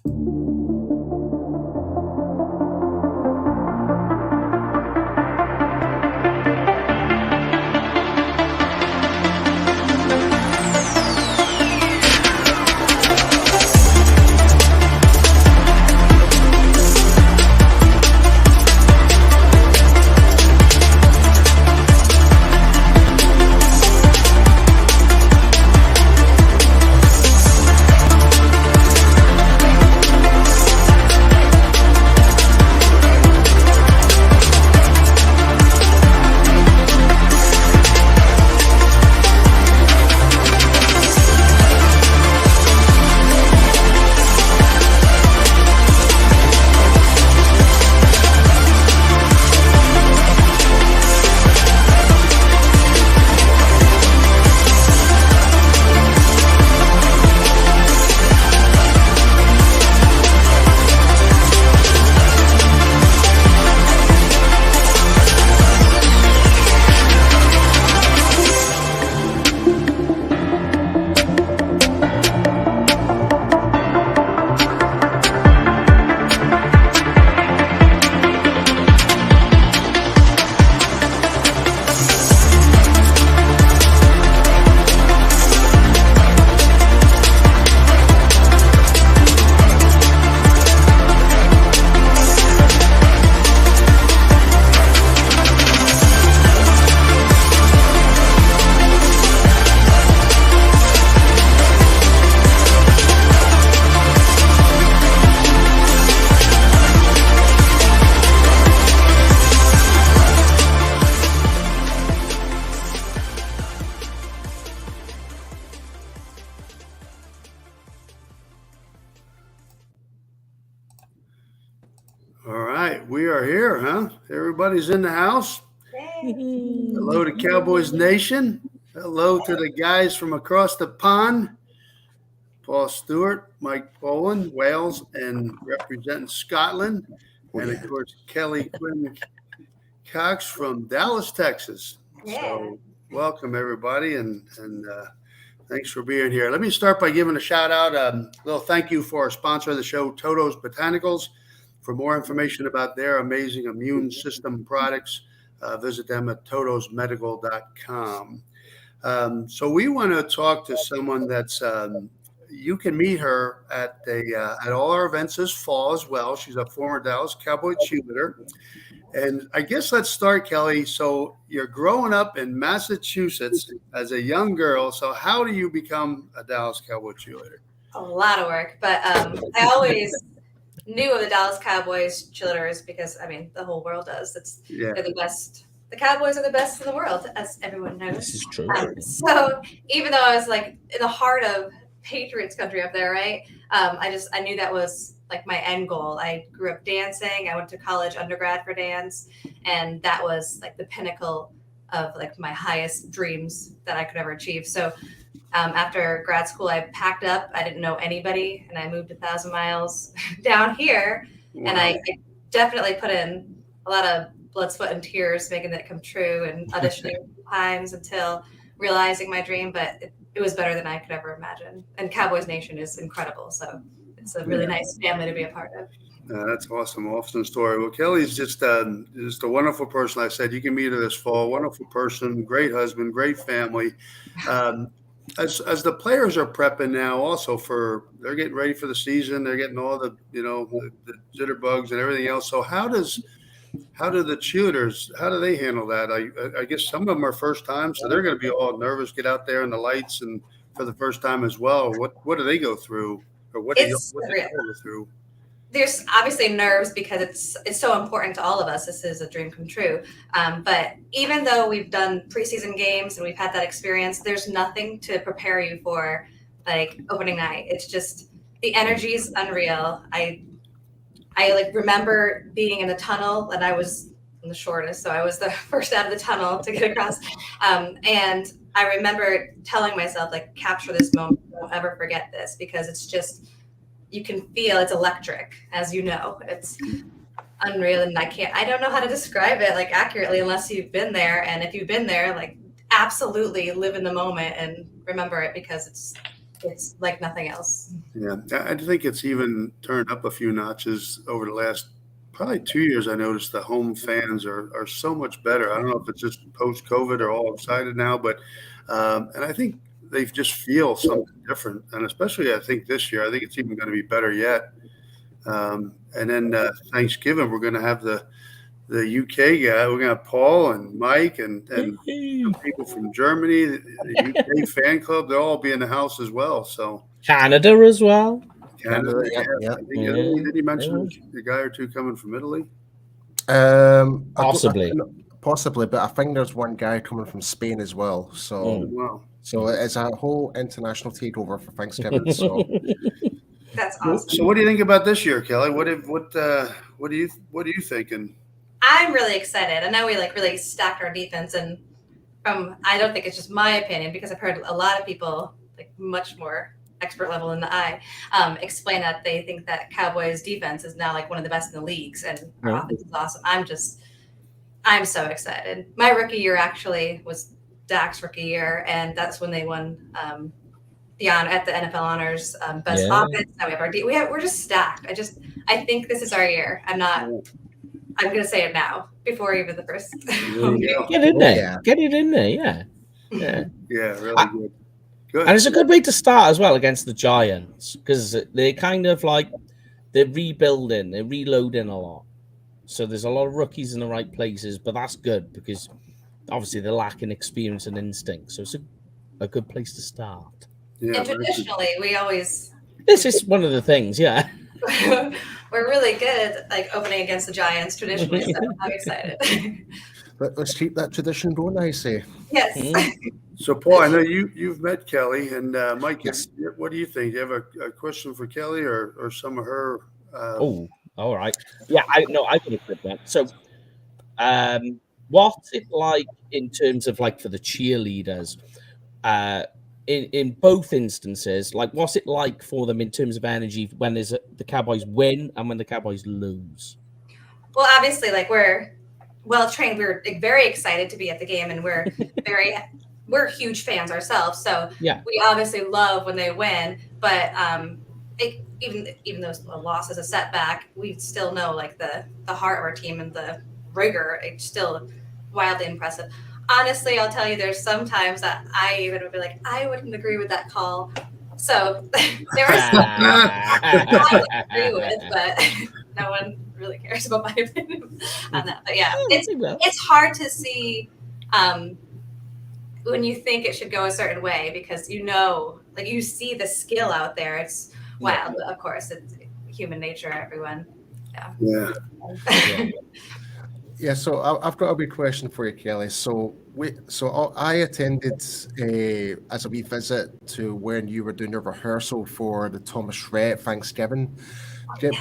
All right, we are here, huh? Everybody's in the house. Hello to Cowboys Nation. Hello to the guys from across the pond. Paul Stewart, Mike Boland, Wales, and representing Scotland. And, of course, Kelli Quinn Cox from Dallas, Texas. Yeah. So welcome, everybody, and thanks for being here. Let me start by giving a shout-out, a little thank you for our sponsor of the show, Toto's Botanicals. For more information about their amazing immune system products, visit them at totosmedical.com. So we want to talk to someone that's you can meet her at all our events this fall as well. She's a former Dallas Cowboy cheerleader. And I guess let's start, Kelli. So you're growing up in Massachusetts as a young girl. So how do you become a Dallas Cowboy cheerleader? A lot of work, but I always knew of the Dallas Cowboys cheerleaders because, I mean, the whole world does. They're the best. The Cowboys are the best in the world, as everyone knows. This is true. So even though I was like in the heart of Patriots country up there, right? I knew that was like my end goal. I grew up dancing. I went to college undergrad for dance, and that was like the pinnacle of like my highest dreams that I could ever achieve. So after grad school, I packed up. I didn't know anybody, and I moved 1,000 miles down here. Wow. And I definitely put in a lot of blood, sweat, and tears making that come true, and auditioning times until realizing my dream. But it was better than I could ever imagine. And Cowboys Nation is incredible. So it's a really nice family to be a part of. That's awesome. Awesome story. Well, Kelli's just a wonderful person. Like I said, you can meet her this fall. Wonderful person, great husband, great family. As the players are prepping now, also they're getting ready for the season. They're getting all the the jitterbugs and everything else. So how do the cheerleaders, how do they handle that? I guess some of them are first time, so they're going to be all nervous, get out there in the lights and for the first time as well. What do they go through, or what do they go through? There's obviously nerves because it's so important to all of us. This is a dream come true. But even though we've done preseason games and we've had that experience, there's nothing to prepare you for like opening night. It's just the energy is unreal. I like remember being in the tunnel, and I was the shortest, so I was the first out of the tunnel to get across. And I remember telling myself, like, capture this moment. Don't ever forget this, because it's just, you can feel it's electric, as you know. It's unreal, and I don't know how to describe it like accurately unless you've been there. And if you've been there, like, absolutely live in the moment and remember it, because it's like nothing else. Yeah, I think it's even turned up a few notches over the last probably 2 years. I noticed the home fans are so much better. I don't know if it's just post COVID or all excited now, but and I think they just feel something different. And especially, I think this year, I think it's even going to be better yet. And then Thanksgiving, we're going to have the UK guy. We're going to have Paul and Mike and people from Germany, the UK fan club. They'll all be in the house as well. So Canada as well. Canada, yeah. I think Italy. Did he mention a guy or two coming from Italy? Possibly, but I think there's one guy coming from Spain as well. So, Wow. so it's a whole international takeover for Thanksgiving. So. That's awesome. So what do you think about this year, Kelly? What are you thinking? I'm really excited. I know we really stacked our defense, and I don't think it's just my opinion, because I've heard a lot of people much more expert level than I explain that they think that Cowboys defense is now one of the best in the leagues, and our offense is awesome. I'm so excited. My rookie year actually was Dak's rookie year, and that's when they won the honor at the NFL honors best offense. Now we have we're just stacked. I think this is our year. I'm going to say it now before even the first. Get in there. Yeah. Get it in there. Yeah. Yeah. Really good. Good. And it's a good way to start as well against the Giants, because they kind of they're rebuilding, they're reloading a lot. So there's a lot of rookies in the right places, but that's good because obviously they're lacking experience and instinct. So it's a good place to start. Yeah, and traditionally, This is one of the things, yeah. We're really good at opening against the Giants traditionally, so I'm excited. Let's keep that tradition going, I say. Yes. So, Paul, I know you've met Kelly, and Mike, what do you think? Do you have a question for Kelly or some of her? Oh, all right. Yeah, I can accept that. So, what's it like in terms of for the cheerleaders? In both instances, what's it like for them in terms of energy when the Cowboys win and when the Cowboys lose? Well, obviously, we're well trained. We're very excited to be at the game, and we're huge fans ourselves. So we obviously love when they win. But even though a loss is a setback, we still know the heart of our team and the rigor. It's still wildly impressive. Honestly, I'll tell you, there's sometimes that I even would be I wouldn't agree with that call. So there are some I would agree with, but no one really cares about my opinion on that. But yeah, it's hard to see when you think it should go a certain way, because you see the skill out there. It's wild, but of course, it's human nature, everyone. Yeah. Yeah, so I've got a big question for you, Kelly. So I attended as a wee visit to when you were doing your rehearsal for the Thomas Rhett Thanksgiving.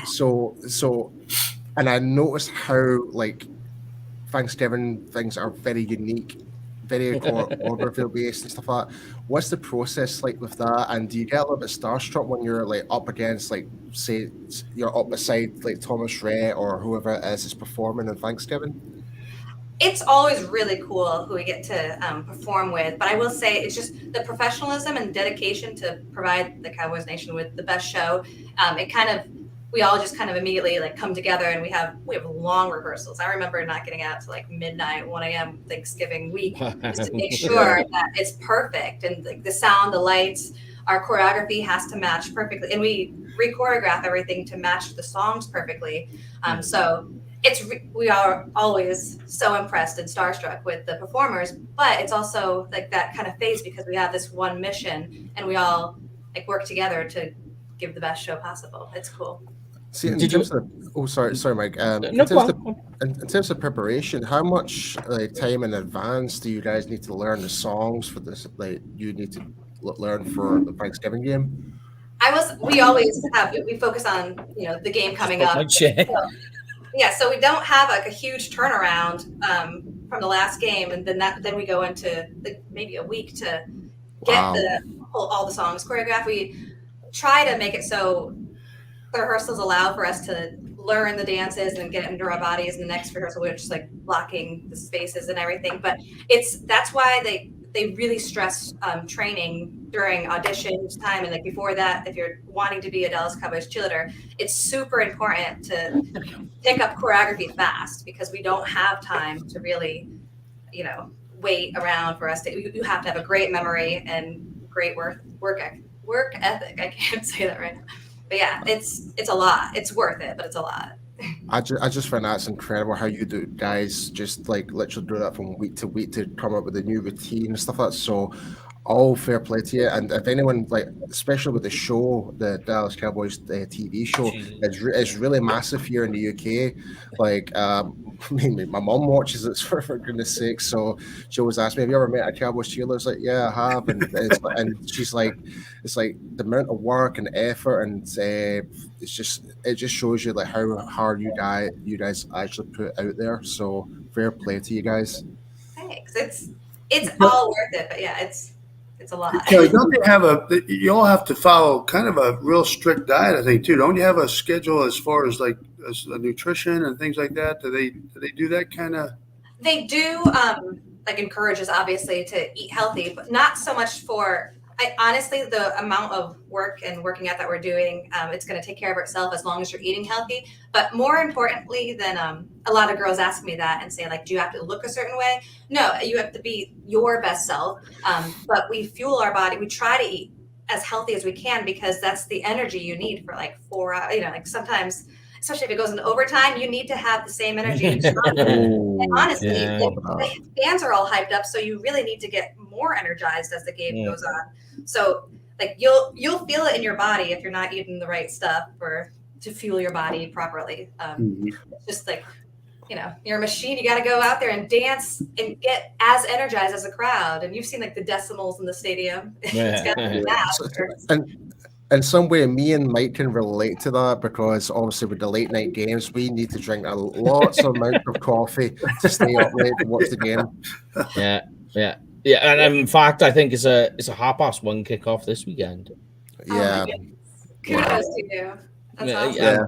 So, and I noticed how Thanksgiving things are very unique, very choreography based and stuff like that. What's the process like with that? And do you get a little bit starstruck when you're up against say you're up beside Thomas Rhett or whoever it is performing in Thanksgiving? It's always really cool who we get to perform with, but I will say it's just the professionalism and dedication to provide the Cowboys Nation with the best show. We all just immediately come together, and we have long rehearsals. I remember not getting out to midnight, 1 a.m. Thanksgiving week just to make sure that it's perfect, and the sound, the lights, our choreography has to match perfectly, and we re-choreograph everything to match the songs perfectly. So we are always so impressed and starstruck with the performers, but it's also that kind of phase because we have this one mission, and we all work together to give the best show possible. It's cool. See, sorry, Mike. In terms of preparation, how much time in advance do you guys need to learn the songs for this? You need to learn for the Thanksgiving game. We focus on the game coming up. So we don't have a huge turnaround from the last game, and then we go into maybe a week to get all the songs choreographed. We try to make it so the rehearsals allow for us to learn the dances and get into our bodies. In the next rehearsal, we're just blocking the spaces and everything. But that's why they they really stress training during auditions time and like before that. If you're wanting to be a Dallas Cowboys cheerleader, it's super important to pick up choreography fast because we don't have time to really, wait around for us to. You have to have a great memory and great work ethic. I can't say that right now, but yeah, it's a lot. It's worth it, but it's a lot. I just find that's incredible how you do guys just like literally do that from week to week to come up with a new routine and stuff like that. So all fair play to you. And if anyone like, especially with the show, the Dallas Cowboys TV show, it's really massive here in the UK. Like, my mom watches it for goodness sake. So she always asks me, "Have you ever met a Cowboys cheerleader?" I was like, "Yeah, I have." And she's like, it's like the amount of work and effort, and it just shows you like how hard you guys actually put out there. So fair play to you guys. Thanks. It's all worth it, but yeah, it's a lot. Kelli, don't they have you all have to follow kind of a real strict diet, I think, too. Don't you have a schedule as far as like nutrition and things like that? Do they do that kind of? They do like encourage us obviously to eat healthy, but not so much for honestly, the amount of work and working out that we're doing, it's going to take care of itself as long as you're eating healthy. But more importantly than a lot of girls ask me that and say, like, do you have to look a certain way? No, you have to be your best self. But we fuel our body. We try to eat as healthy as we can because that's the energy you need for like 4 hours. Like sometimes, especially if it goes into overtime, you need to have the same energy. And honestly, the fans are all hyped up, so you really need to get more energized as the game goes on. So like you'll feel it in your body if you're not eating the right stuff or to fuel your body properly. It's just like, you're a machine. You got to go out there and dance and get as energized as a crowd. And you've seen like the decimals in the stadium. It's got to be that. In some way, me and Mike can relate to that because obviously with the late night games, we need to drink lots of amount of coffee to stay up late and watch the game. Yeah. And in fact, I think it's a 1:30 kickoff this weekend. Yeah. Kudos to you. That's awesome. Yeah.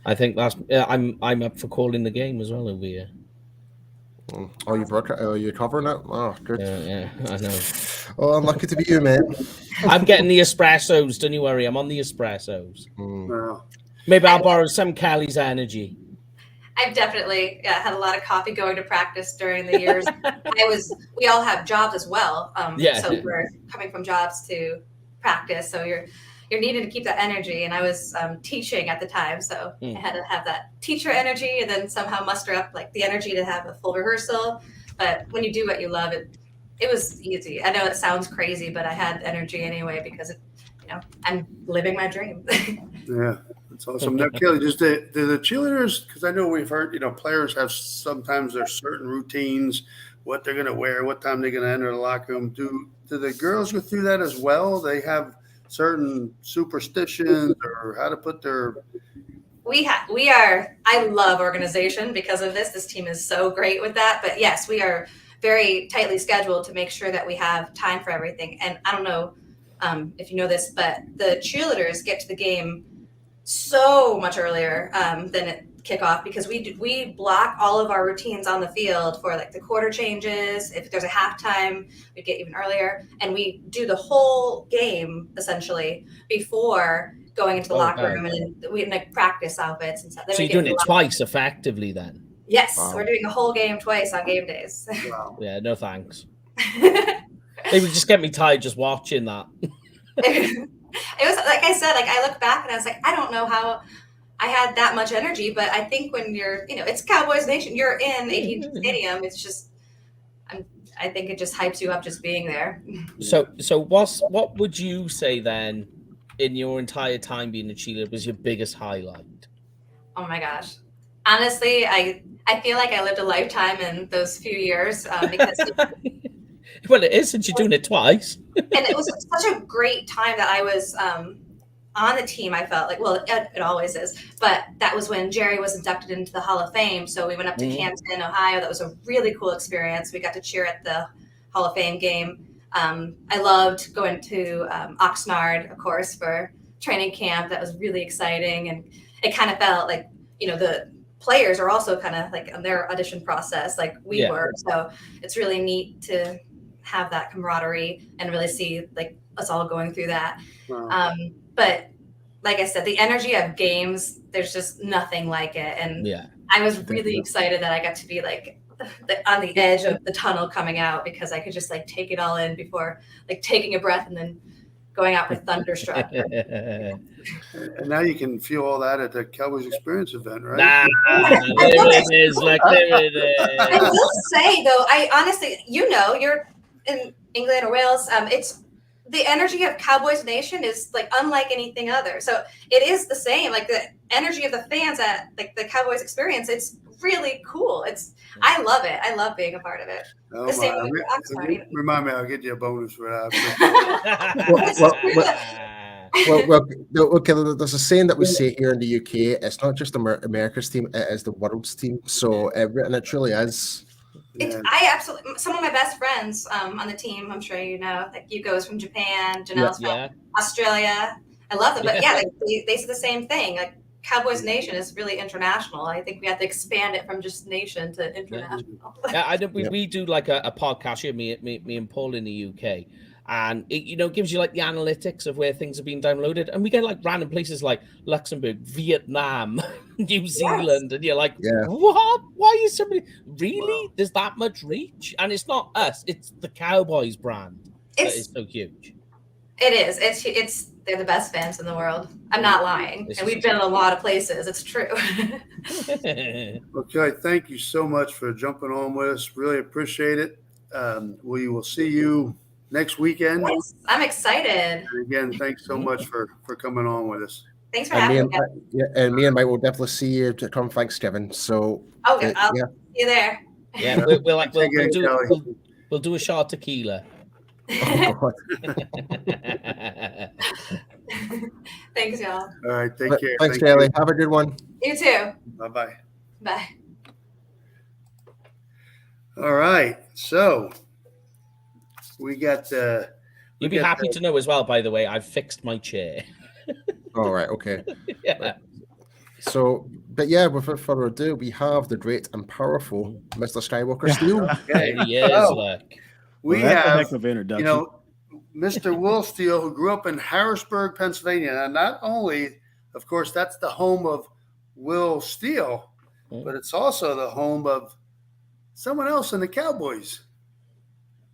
I think that's. I'm up for calling the game as well over here. Oh, you're covering it? Oh, good. Yeah, I know. Oh, I'm lucky to be you, man. I'm getting the espressos. Don't you worry. I'm on the espressos. Wow. Maybe I'll borrow some Kelli's energy. I've definitely had a lot of coffee going to practice during the years. We all have jobs as well. So we're coming from jobs to practice. So you're needing to keep that energy. And I was teaching at the time. So I had to have that teacher energy and then somehow muster up like the energy to have a full rehearsal. But when you do what you love, it was easy. I know it sounds crazy, but I had energy anyway because I'm living my dream. Yeah, that's awesome. Now, Kelli, just the cheerleaders, because I know we've heard, players have sometimes their certain routines, what they're going to wear, what time they're going to enter the locker room. Do the girls go through that as well? They have certain superstitions or how to put their. I love organization because of this. This team is so great with that. But yes, we are very tightly scheduled to make sure that we have time for everything. And I don't know if you know this, but the cheerleaders get to the game so much earlier than at kickoff because we block all of our routines on the field for like the quarter changes. If there's a halftime, we get even earlier, and we do the whole game essentially before going into the locker room, and then we like practice outfits and stuff. So you're doing it twice effectively then? Yes, we're doing the whole game twice on game days. Wow. Yeah, no thanks. Maybe just get me tired just watching that. It was like I said, like I look back and I was like, I don't know how I had that much energy, but I think when you're, it's Cowboys Nation, you're in AT Stadium. It's just, I think it just hypes you up just being there. So what would you say then in your entire time being a cheerleader was your biggest highlight? Oh my gosh. Honestly, I feel like I lived a lifetime in those few years because well, it is since you're doing it twice. And it was such a great time that I was on the team. I felt like, well, it always is, but that was when Jerry was inducted into the Hall of Fame. So we went up to Canton, Ohio. That was a really cool experience. We got to cheer at the Hall of Fame game. I loved going to Oxnard, of course, for training camp. That was really exciting. And it kind of felt like, the players are also kind of like on their audition process like we were. So it's really neat to have that camaraderie and really see like us all going through that. Wow. But like I said, the energy of games, there's just nothing like it. And Yeah. I was really excited that I got to be like on the edge of the tunnel coming out, because I could just like take it all in before like taking a breath and then going out for Thunderstruck. And now you can feel all that at the Cowboys Experience event, right? There it is. Like, there it I is. will say though, I honestly, you're in England or Wales. It's the energy of Cowboys Nation is like unlike anything other. So it is the same. Like the energy of the fans at like the Cowboys Experience. It's really cool. I love it. I love being a part of it. Oh, The same my. way- I'm sorry. Remind me, I'll get you a bonus for that. Okay, there's a saying that we say here in the UK. It's not just America's team; it is the world's team. So, and it truly is. Yeah. I absolutely, some of my best friends on the team, I'm sure you know, like Hugo's from Japan, Janelle's from Australia. I love them, but yeah, they say the same thing. Like Cowboys Nation is really international. I think we have to expand it from just nation to international. Yeah, I know we do like a podcast here, me and Paul in the UK, and it gives you like the analytics of where things have been downloaded, and we get like random places like Luxembourg, Vietnam, New Zealand, and you're like, what? Why is somebody really? There's that much reach, and it's not us; it's the Cowboys brand that is so huge. It is. It's they're the best fans in the world. I'm not lying, and we've been in a lot of places. It's true. Okay, thank you so much for jumping on with us. Really appreciate it. We will see you next weekend. Yes, I'm excited. And again, thanks so much for coming on with us. Thanks for having me. And me and Mike will definitely see you come Thanksgiving. So I'll see you there. Yeah, we'll do a shot of tequila. Oh, Thanks, y'all. All right, take care. Thanks, Kelly. Have a good one. You too. Bye-bye. Bye. All right, so we got. You'd be happy to know as well, by the way, I've fixed my chair. All right, okay. Yeah. So, but yeah, without further ado, we have the great and powerful Mr. Skywalker Steele. Okay. There he is, look. We that's a have, heck of an introduction. Mr. Will Steele, who grew up in Harrisburg, Pennsylvania. And not only, of course, that's the home of Will Steele, but it's also the home of someone else in the Cowboys.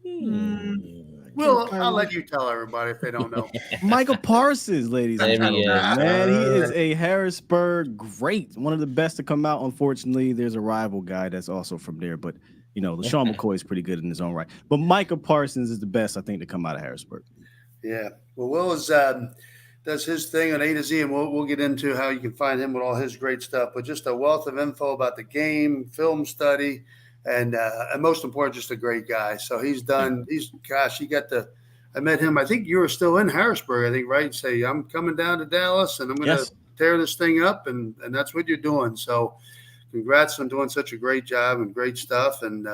Will, I'll let you tell everybody if they don't know. Michael Parsons, ladies and There he gentlemen. is. Man, he is a Harrisburg great. One of the best to come out. Unfortunately, there's a rival guy that's also from there, but LaShawn McCoy is pretty good in his own right. But Michael Parsons is the best, I think, to come out of Harrisburg. Yeah. Well, Will is does his thing on A to Z, and we'll get into how you can find him with all his great stuff. But just a wealth of info about the game, film study, and most important, just a great guy. So he got I met him. I think you were still in Harrisburg, I think, right? Say, I'm coming down to Dallas, and I'm going to tear this thing up, and that's what you're doing. So congrats on doing such a great job and great stuff. And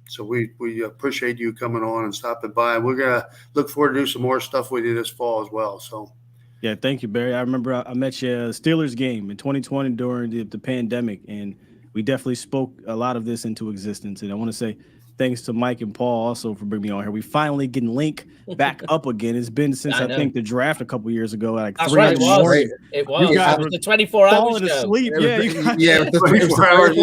so we appreciate you coming on and stopping by. And we're going to look forward to do some more stuff with you this fall as well. So, yeah, thank you, Barry. I remember I met you at a Steelers game in 2020 during the pandemic, and we definitely spoke a lot of this into existence. And I want to say thanks to Mike and Paul also for bringing me on here. We finally getting Link back up again. It's been since I think the draft a couple years ago. Like That's 3 right. in the morning. It was. You guys It was the 24 hours falling show. asleep. Yeah, the 24 hours.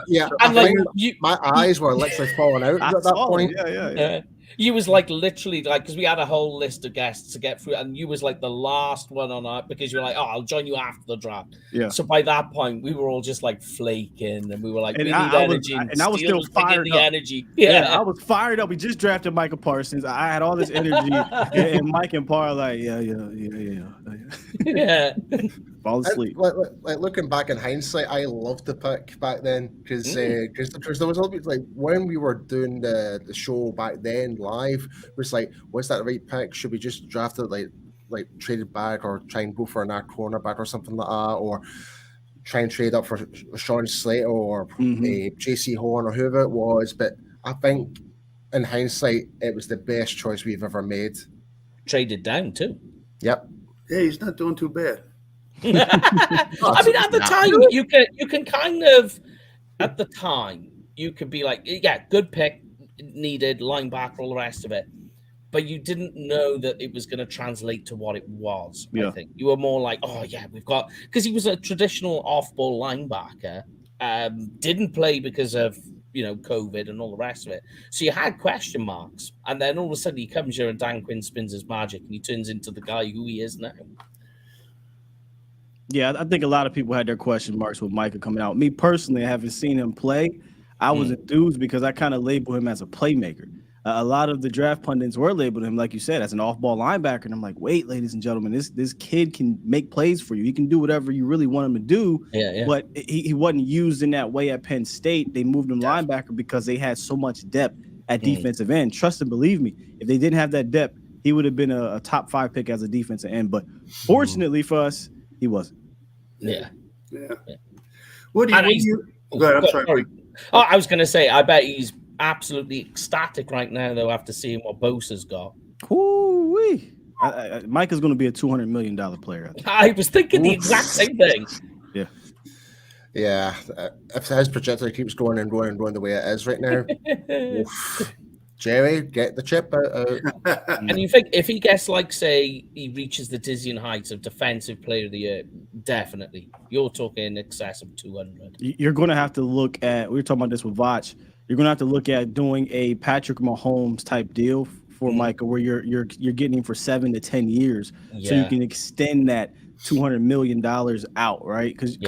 Yeah. And like My eyes were literally falling out at that point. Yeah. You was like literally like, because we had a whole list of guests to get through, and you was like the last one on our, because you were like, oh, I'll join you after the draft. Yeah. So by that point, we were all just like flaking, and we were like, And we need I energy. I was still fired the up. energy. Yeah, I was fired up. We just drafted Michael Parsons. I had all this energy, and Mike and Paul are like, yeah. Yeah. Fall asleep. Like looking back in hindsight, I loved the pick back then because there was a little bit like when we were doing the show back then live, it was like, was that the right pick? Should we just draft it like traded back or try and go for an cornerback or something like that, or try and trade up for Sean Slater or JC Horn or whoever it was? But I think in hindsight, it was the best choice we've ever made. Traded down too. Yep. Yeah, he's not doing too bad. I mean, at the time, you can kind of, at the time, you could be like, yeah, good pick. needed, linebacker, all the rest of it. But you didn't know that it was going to translate to what it was. Yeah. I think you were more like, oh yeah, we've got, because he was a traditional off-ball linebacker, didn't play because of COVID and all the rest of it. So you had question marks, and then all of a sudden he comes here and Dan Quinn spins his magic, and he turns into the guy who he is now. Yeah, I think a lot of people had their question marks with Micah coming out. Me personally, I haven't seen him play. I was enthused because I kind of label him as a playmaker. A lot of the draft pundits were labeling him, like you said, as an off-ball linebacker. And I'm like, wait, ladies and gentlemen, this kid can make plays for you. He can do whatever you really want him to do. Yeah. But he wasn't used in that way at Penn State. They moved him linebacker because they had so much depth at defensive end. Trust and believe me, if they didn't have that depth, he would have been a top 5 pick as a defensive end. But fortunately for us, he wasn't. Yeah. What do you go ahead, I'm sorry. Oh, I was going to say, I bet he's absolutely ecstatic right now, though, after seeing what Bosa's got. Ooh-wee. Micah's going to be a $200 million player. I was thinking the exact same thing. Yeah. If his trajectory keeps going and going and going the way it is right now, Jerry, get the chip out. And you think if he gets, like, say, he reaches the dizzying heights of Defensive Player of the Year, definitely. You're talking in excess of 200. You're going to have to look at, we were talking about this with Vach, you're going to have to look at doing a Patrick Mahomes type deal for Micah, where you're getting him for 7 to 10 years, so you can extend that $200 million out, right? Because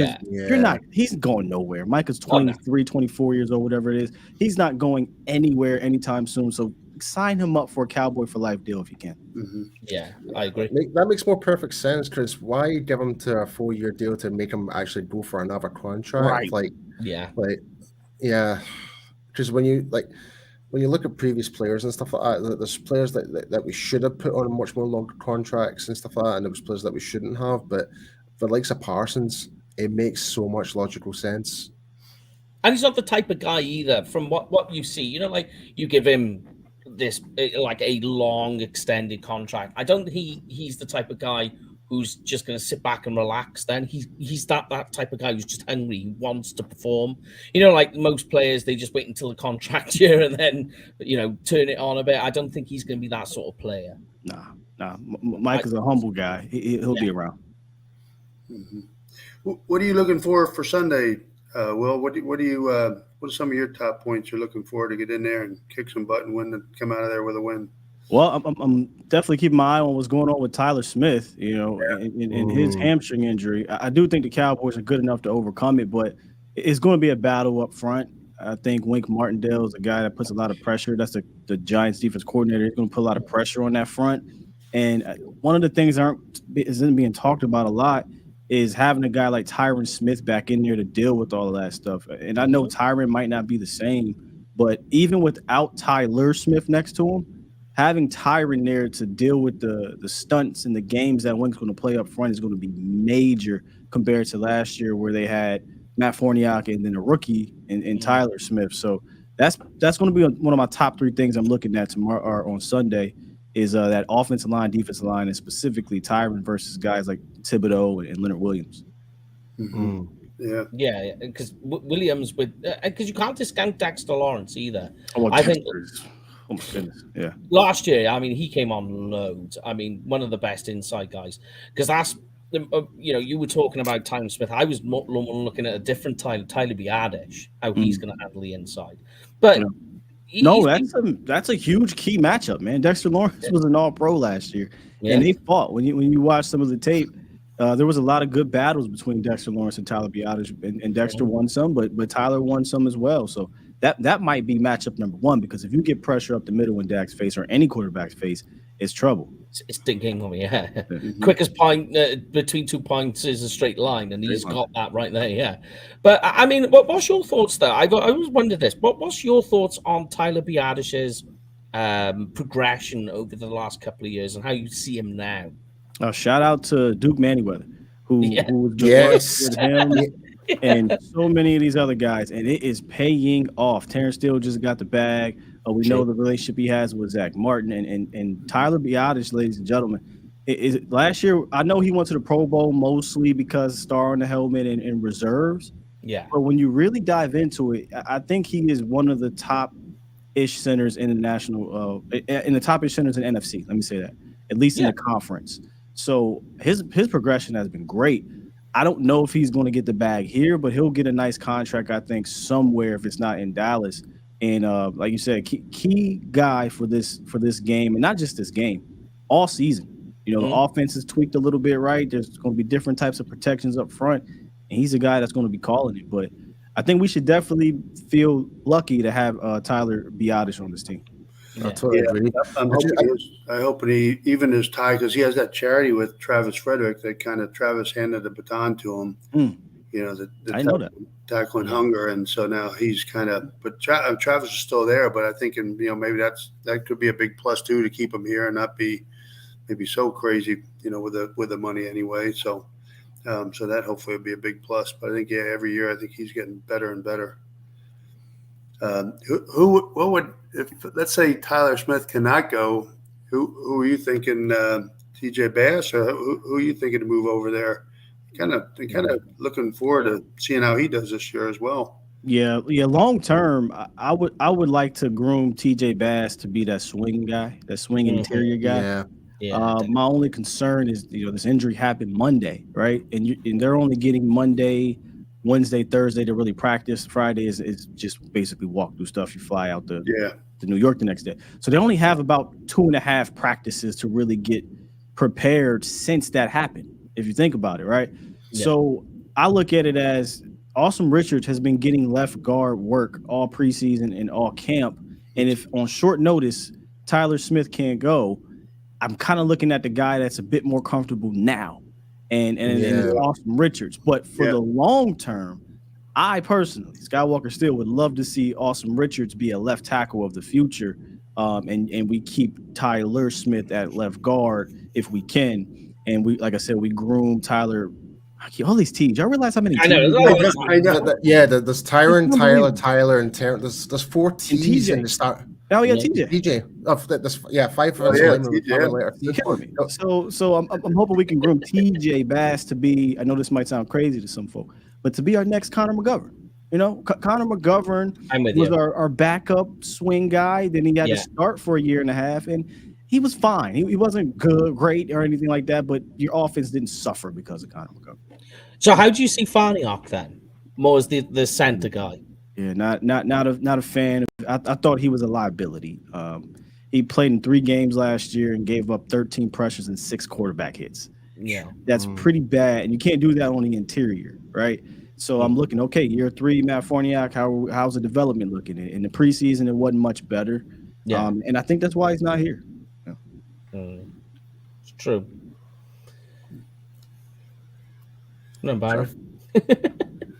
he's going nowhere. Micah's 23, 24 years old, whatever it is. He's not going anywhere anytime soon. So sign him up for a Cowboy for life deal if you can. Yeah, I agree. That makes more perfect sense, because why give him to a 4-year deal to make him actually go for another contract? Right. Because when you look at previous players and stuff like that, there's players that we should have put on much more longer contracts and stuff like that, and there was players that we shouldn't have. But for the likes of Parsons, it makes so much logical sense. And he's not the type of guy either, from what you see. Like you give him this like a long extended contract. I don't think he's the type of guy who's just going to sit back and relax. Then he's that type of guy who's just hungry. He wants to perform. Like most players, they just wait until the contract year and then turn it on a bit. I don't think he's going to be that sort of player. Nah. Mike is a humble guy. He'll be around. What are you looking for Sunday, Will? What are some of your top points you're looking for to get in there and kick some butt and win and come out of there with a win? Well, I'm definitely keeping my eye on what's going on with Tyler Smith, and his hamstring injury. I do think the Cowboys are good enough to overcome it, but it's going to be a battle up front. I think Wink Martindale is a guy that puts a lot of pressure. That's the Giants defense coordinator. He's going to put a lot of pressure on that front. And one of the things that isn't being talked about a lot is having a guy like Tyron Smith back in there to deal with all of that stuff. And I know Tyron might not be the same, but even without Tyler Smith next to him, having Tyron there to deal with the stunts and the games that Wink's going to play up front is going to be major compared to last year, where they had Matt Forniak and then a rookie in Tyler Smith. So that's going to be one of my top 3 things I'm looking at tomorrow or on Sunday is that offensive line, defensive line, and specifically Tyron versus guys like Thibodeau and Leonard Williams. Yeah, because Williams because you can't discount Dexter Lawrence either. I think. Oh my goodness! Yeah. Last year, I mean, he came on loads. I mean, one of the best inside guys. Because that's, you were talking about Tyron Smith. I was looking at a different Tyler Biadasz, how he's going to handle the inside. But that's a huge key matchup, man. Dexter Lawrence was an All-Pro last year, and they fought. When you watch some of the tape, there was a lot of good battles between Dexter Lawrence and Tyler Biadasz, and Dexter won some, but Tyler won some as well. So that might be matchup number 1, because if you get pressure up the middle in Dak's face or any quarterback's face, it's trouble. It's thinking of me, yeah. Quickest point between 2 points is a straight line, and he's got that right there, yeah. But I mean, what's your thoughts there? I always wondered this. What's your thoughts on Tyler Biadasz's progression over the last couple of years and how you see him now? Shout out to Duke Manyweather, who was with him. And so many of these other guys, and it is paying off. Terrence Steele just got the bag. We know the relationship he has with Zach Martin and Tyler Biadasz, ladies and gentlemen. Last year, I know he went to the Pro Bowl mostly because star on the helmet and reserves. Yeah. But when you really dive into it, I think he is one of the top top-ish centers in the national, in the top-ish centers in NFC. Let me say that, at least in the conference. So his progression has been great. I don't know if he's going to get the bag here, but he'll get a nice contract, I think, somewhere if it's not in Dallas. And like you said, key guy for this game, and not just this game, all season. The offense is tweaked a little bit, right? There's going to be different types of protections up front, and he's a guy that's going to be calling it. But I think we should definitely feel lucky to have Tyler Biadasz on this team. I totally agree. I hope he even is tied because he has that charity with Travis Frederick that kind of Travis handed the baton to him. I know that. Tackling hunger, and so now he's kind of. But Travis is still there, but I think maybe that could be a big plus too to keep him here and not be maybe so crazy, with the money anyway. So that hopefully will be a big plus. But I think every year I think he's getting better and better. What would, if let's say Tyler Smith cannot go, who are you thinking? TJ Bass, or who are you thinking to move over there? Kind of looking forward to seeing how he does this year as well. Yeah. Long term, I would like to groom TJ Bass to be that swing guy, that swing interior guy. My only concern is this injury happened Monday, right? And they're only getting Monday, Wednesday, Thursday to really practice. Friday is just basically walk through stuff. You fly out to New York the next day. So they only have about 2.5 practices to really get prepared since that happened, if you think about it, right? Yeah. So I look at it as Awesome Richards has been getting left guard work all preseason and all camp. And if on short notice, Tyler Smith can't go, I'm kind of looking at the guy that's a bit more comfortable now. And Awesome Richards. But for the long term, I personally, Skywalker Steele, would love to see Awesome Richards be a left tackle of the future. And we keep Tyler Smith at left guard if we can. And we, like I said, we groom Tyler. All these teams. Y'all realize how many teams? I know. There's Tyron, Tyler, and Terrence. There's 4 T's in the start. Oh yeah, TJ. TJ. 5 for TJ. So I'm hoping we can groom TJ Bass to be. I know this might sound crazy to some folk, but to be our next Connor McGovern. Connor McGovern was our backup swing guy. Then he had to start for a year and a half, and he was fine. He wasn't great or anything like that, but your offense didn't suffer because of Connor McGovern. So how do you see Farniok then? More as the center guy? Yeah, not a fan. I thought he was a liability. He played in 3 games last year and gave up 13 pressures and 6 quarterback hits. Yeah, that's pretty bad, and you can't do that on the interior, right? So I'm looking, okay, year 3, Matt Farniok, how's the development looking? In the preseason, it wasn't much better. Yeah, and I think that's why he's not here. It's true. No, Byron.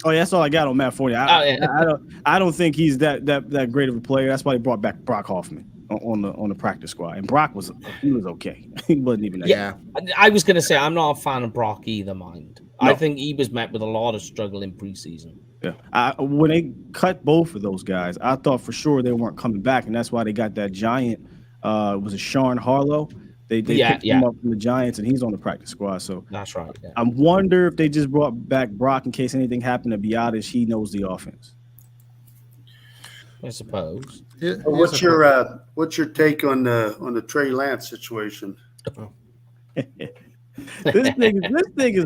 Oh, yeah, that's all I got on Matt Farniok. I don't think he's that great of a player. That's why they brought back Brock Hoffman on the practice squad. And Brock was okay. He wasn't even that. Yeah, I was gonna say I'm not a fan of Brock either. Mind, no. I think he was met with a lot of struggle in preseason. Yeah, when they cut both of those guys, I thought for sure they weren't coming back, and that's why they got that giant. Was it Sean Harlow? They picked him up from the Giants, and he's on the practice squad. So that's right. Yeah. I wonder if they just brought back Brock in case anything happened to Biadasz. He knows the offense. I suppose. What's your take on the Trey Lance situation? This thing is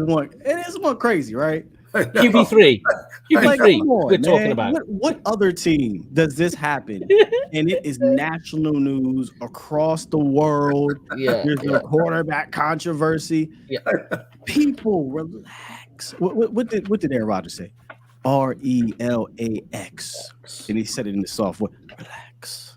one crazy, right? QB3. We're talking about. What other team does this happen? And it is national news across the world. Yeah, there's a quarterback controversy. Yeah, people relax. What did Aaron Rodgers say? RELAX, and he said it in the software. Relax.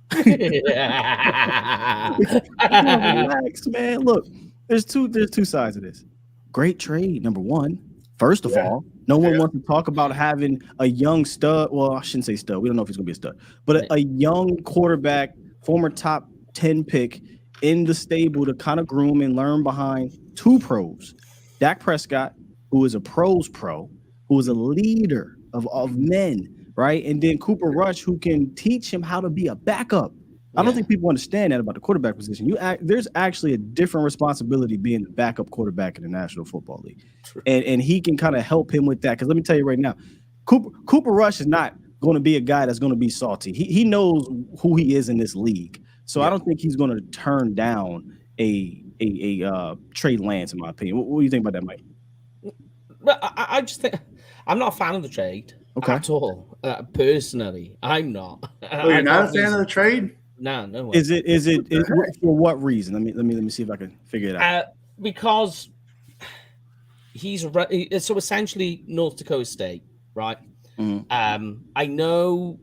Relax, man. Look, there's two sides of this. Great trade, number one. First of all, no one wants to talk about having a young stud. Well, I shouldn't say stud. We don't know if he's going to be a stud. But a young quarterback, former top 10 pick in the stable to kind of groom and learn behind 2 pros. Dak Prescott, who is a pros pro, who is a leader of men, right? And then Cooper Rush, who can teach him how to be a backup. I don't think people understand that about the quarterback position. There's actually a different responsibility being the backup quarterback in the National Football League. And he can kind of help him with that. Because let me tell you right now, Cooper Rush is not going to be a guy that's going to be salty. He knows who he is in this league. So I don't think he's going to turn down a Trey Lance, in my opinion. What do you think about that, Mike? Well, I just think I'm not a fan of the trade at all. Personally, I'm not. Oh, you're not a fan of the trade? No, no way. Is it for what reason? Let me see if I can figure it out. Because so essentially North Dakota State, right? Mm-hmm. I know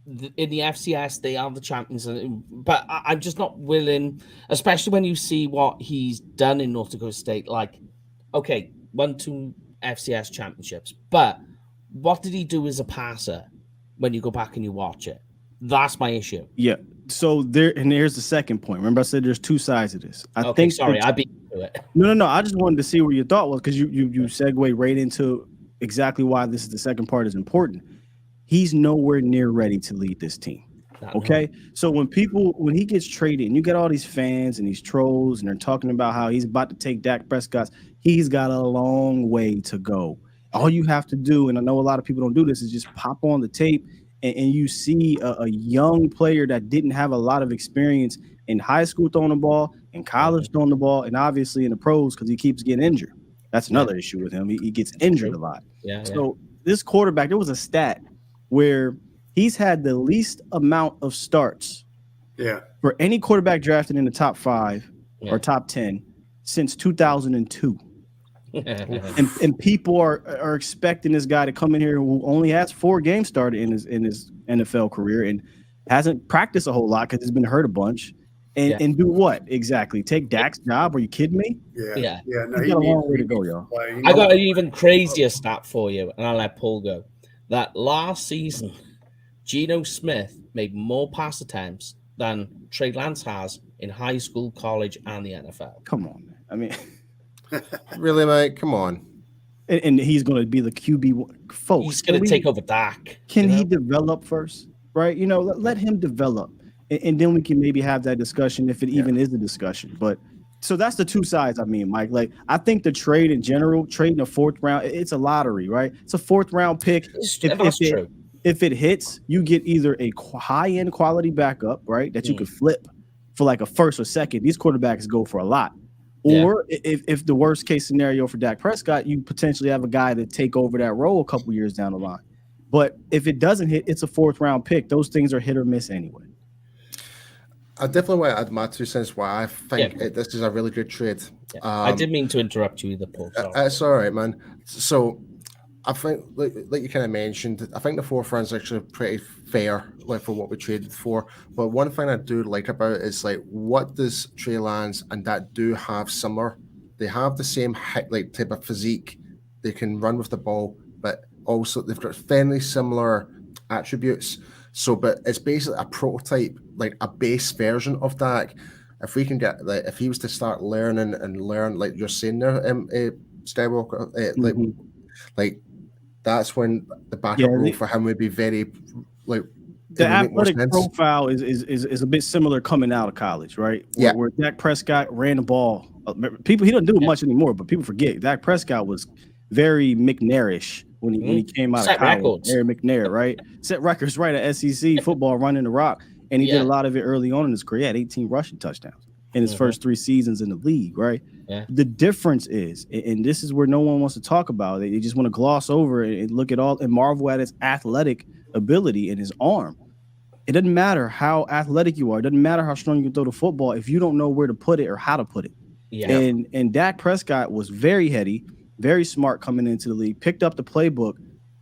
in the FCS they are the champions, but I'm just not willing, especially when you see what he's done in North Dakota State. Like, okay, 1-2 FCS championships, but what did he do as a passer when you go back and you watch it? That's my issue. Yeah. So here's the second point. Remember, I said there's two sides of this. I beat you to it. No. I just wanted to see what your thought was, because you segue right into exactly why this is the second part is important. He's nowhere near ready to lead this team. Okay. So when he gets traded and you get all these fans and these trolls and they're talking about how he's about to take Dak Prescott, he's got a long way to go. All you have to do, and I know a lot of people don't do this, is just pop on the tape and you see a young player that didn't have a lot of experience in high school throwing the ball, in college throwing the ball, and obviously in the pros because he keeps getting injured. That's another issue with him. He gets injured a lot. So this quarterback, there was a stat where he's had the least amount of starts for any quarterback drafted in the top 5 or top 10 since 2002. and people are expecting this guy to come in here who only has 4 games started in his NFL career and hasn't practiced a whole lot because he's been hurt a bunch. And do what exactly? Take Dak's job? Are you kidding me? Yeah. No, he's got a long way to go, y'all. I got an even crazier stat for you, and I'll let Paul go. That last season, Geno Smith made more pass attempts than Trey Lance has in high school, college, and the NFL. Come on, man. I mean, really, mate? Come on. And he's going to be the QB1. Folks, he's going to take over Dak. Can he develop first? Right? Let him develop. And then we can maybe have that discussion if it even is a discussion. But so that's the two sides. I mean, Mike, like I think the trade in general, trading a 4th round, it's a lottery, right? It's a 4th round pick. That's true. If it hits, you get either a high-end quality backup, right, that you could flip for like a 1st or 2nd. These quarterbacks go for a lot. Or if the worst case scenario for Dak Prescott, you potentially have a guy to take over that role a couple years down the line. But if it doesn't hit, it's a 4th round pick. Those things are hit or miss anyway. I definitely want to add my 2 cents why I think this is a really good trade. I didn't mean to interrupt you either, Paul. It's all right, man. So I think, like you kind of mentioned, I think the 4th round is actually pretty fair, like for what we traded for. But one thing I do like about it is like, what does Trey Lance and that do have similar? They have the same type of physique. They can run with the ball, but also they've got fairly similar attributes. So, but it's basically a prototype, like a base version of Dak. If we can get, like, if he was to start learning and learn, like you're saying there, Skywalker, like that's when the backup role for him would be very, like, the athletic profile is a bit similar coming out of college, right? Where Dak Prescott ran the ball. He doesn't do it much anymore, but people forget Dak Prescott was very McNair-ish when he came out of college. Aaron McNair, right? Set records right at SEC football running the rock. And he did a lot of it early on in his career. He had 18 rushing touchdowns in his first 3 seasons in the league, right? Yeah. The difference is, and this is where no one wants to talk about it, they just want to gloss over it and look at all and marvel at his athletic ability and his arm. It doesn't matter how athletic you are. It doesn't matter how strong you can throw the football if you don't know where to put it or how to put it. Yeah. And Dak Prescott was very heady, very smart coming into the league, picked up the playbook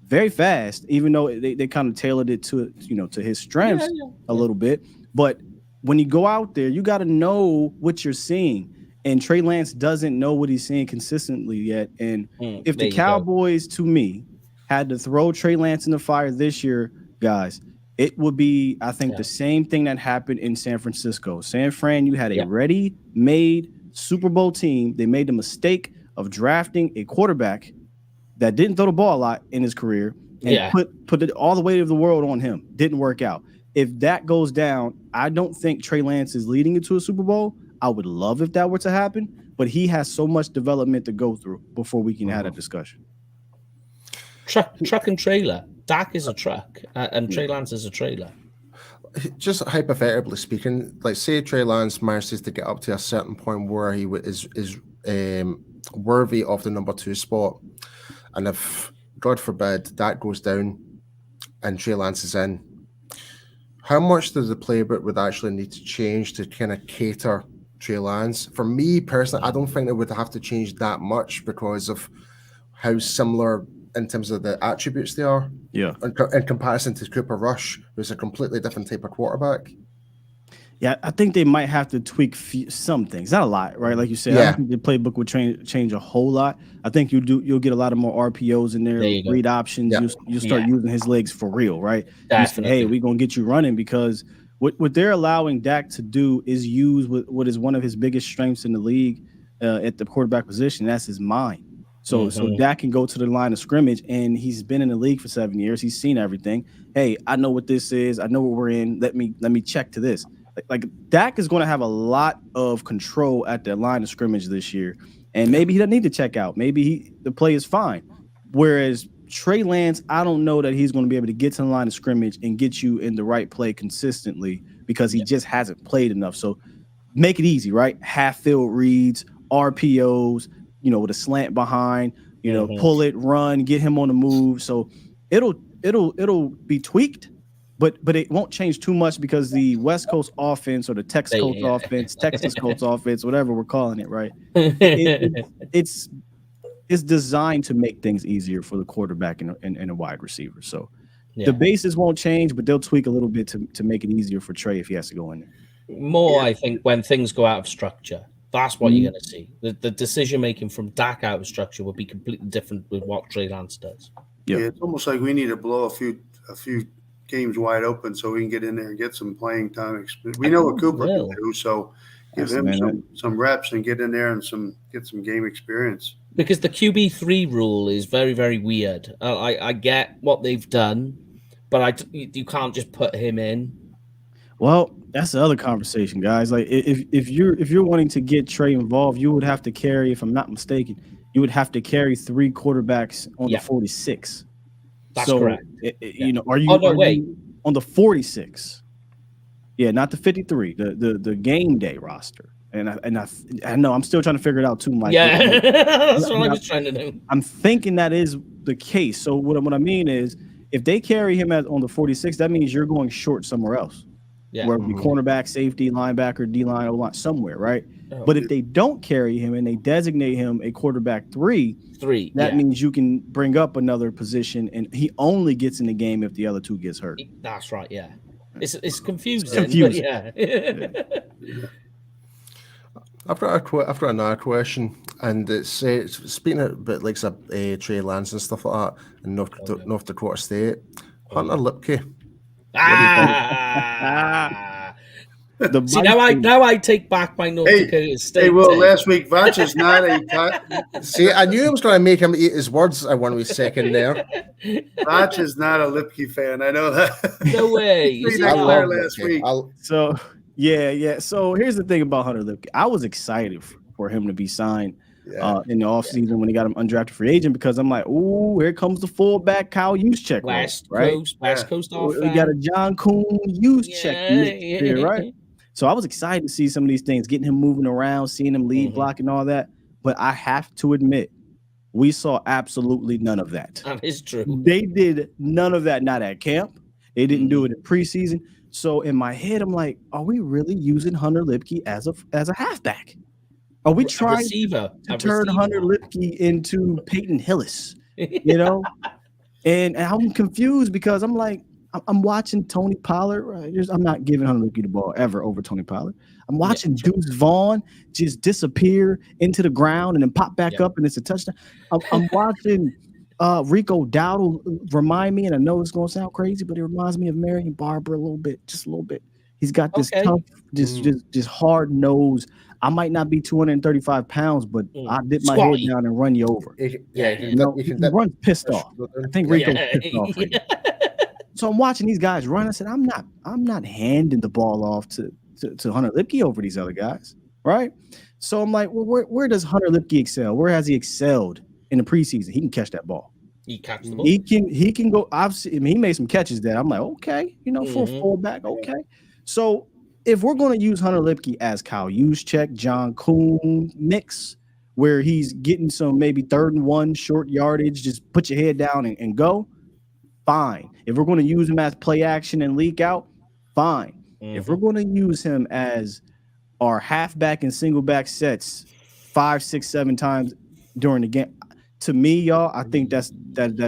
very fast, even though they kind of tailored it to his strengths a little bit. But when you go out there, you got to know what you're seeing. And Trey Lance doesn't know what he's seeing consistently yet. And if the Cowboys, to me, had to throw Trey Lance in the fire this year, guys, it would be, I think, the same thing that happened in San Francisco. San Fran, you had a ready-made Super Bowl team. They made the mistake of drafting a quarterback that didn't throw the ball a lot in his career and put it all the weight of the world on him. Didn't work out. If that goes down, I don't think Trey Lance is leading into a Super Bowl. I would love if that were to happen, but he has so much development to go through before we can have a discussion. Truck and trailer Dak is a truck, and Trey Lance is a trailer. Just hypothetically speaking, like say Trey Lance manages to get up to a certain point where he is worthy of the number 2 spot, and if God forbid that goes down and Trey Lance is in, how much does the playbook would actually need to change to kind of cater Trey Lance? For me personally, I don't think it would have to change that much because of how similar in terms of the attributes they are. Yeah. In comparison to Cooper Rush, who's a completely different type of quarterback. Yeah, I think they might have to tweak some things, not a lot, right? Like you said, I don't think the playbook would change a whole lot. I think you'll get a lot of more RPOs in there, read options. Yeah. You'll start using his legs for real, right? Definitely. Hey, we're gonna get you running, because what they're allowing Dak to do is use what is one of his biggest strengths in the league at the quarterback position. That's his mind. So Dak can go to the line of scrimmage, and he's been in the league for 7 years. He's seen everything. Hey, I know what this is. I know what we're in. Let me check to this. Like Dak is going to have a lot of control at the line of scrimmage this year, and maybe he doesn't need to check out. Maybe the play is fine. Whereas Trey Lance, I don't know that he's going to be able to get to the line of scrimmage and get you in the right play consistently because he just hasn't played enough. So make it easy, right? Half field reads, RPOs, with a slant behind, pull it, run, get him on the move. So it'll be tweaked. But it won't change too much because the West Coast offense or the Texas Coast offense, whatever we're calling it, right? It's designed to make things easier for the quarterback and a wide receiver. So the bases won't change, but they'll tweak a little bit to make it easier for Trey if he has to go in there. I think, when things go out of structure, that's what you're going to see. The decision making from Dak out of structure will be completely different with what Trey Lance does. Yeah, it's almost like we need to blow a few games wide open so we can get in there and get some playing time. We know what Cooper can do, so give him some reps and get in there and get some game experience. Because the QB3 rule is very, very weird. I get what they've done, but you can't just put him in. Well, that's the other conversation, guys. Like if you're wanting to get Trey involved, you would have to carry, if I'm not mistaken, you would have to carry 3 quarterbacks on the 46. That's correct. Are you on the 46? Yeah, not the 53, the game day roster. And I know I'm still trying to figure it out too, Mike. Yeah, that's what I was trying to do. I'm thinking that is the case. So what I mean is, if they carry him on the 46, that means you're going short somewhere else. Yeah. Where it would be cornerback, safety, linebacker, D-line, O-line, somewhere, right? But if they don't carry him and they designate him a quarterback 3, that means you can bring up another position, and he only gets in the game if the other 2 gets hurt. That's right, yeah. It's confusing. It's confusing. I've got another question, and it's speaking a bit like Trey Lance and stuff like that in North Dakota State. Hunter Lipke. See, now I take back my North Dakota State. Hey, well, last week Vach is not a. See, I knew I was going to make him eat his words. I want to be second there. Vach is not a Lipke fan. I know that. No way. I love last week. So yeah. So here's the thing about Hunter Lipke. I was excited for him to be signed in the offseason when he got him undrafted free agent, because I'm like, oh, here comes the fullback Kyle Juszczyk. West Coast offense. We got a John Kuhn Juszczyk, right? So I was excited to see some of these things, getting him moving around, seeing him lead block and all that. But I have to admit, we saw absolutely none of that. That is true. They did none of that, not at camp. They didn't do it in preseason. So in my head, I'm like, are we really using Hunter Lipke as a halfback? Are we trying to turn Hunter Lipke into Peyton Hillis? And I'm confused because I'm like, I'm watching Tony Pollard. Right? I'm not giving Hunter Lipke the ball ever over Tony Pollard. I'm watching Deuce Vaughn just disappear into the ground and then pop back up, and it's a touchdown. I'm watching Rico Dowdle remind me, and I know it's going to sound crazy, but it reminds me of Marion Barber a little bit, just a little bit. He's got this tough, just hard nose. I might not be 235 pounds, but I dip my head down and run you over. He runs pissed off. I think Rico's pissed off. Right now. So I'm watching these guys run. I said, I'm not handing the ball off to Hunter Lipke over these other guys, right? So I'm like, well, where does Hunter Lipke excel? Where has he excelled in the preseason? He can catch that ball. He catches the ball. He can go. He made some catches there. I'm like, okay, for a Mhm. fullback, okay. So if we're going to use Hunter Lipke as Kyle Juszczyk, John Kuhn mix, where he's getting some maybe 3rd and 1 short yardage, just put your head down and go, fine. If we're going to use him as play action and leak out, fine. If we're going to use him as our halfback and single back sets 5, 6, 7 times during the game, to me, y'all, I think that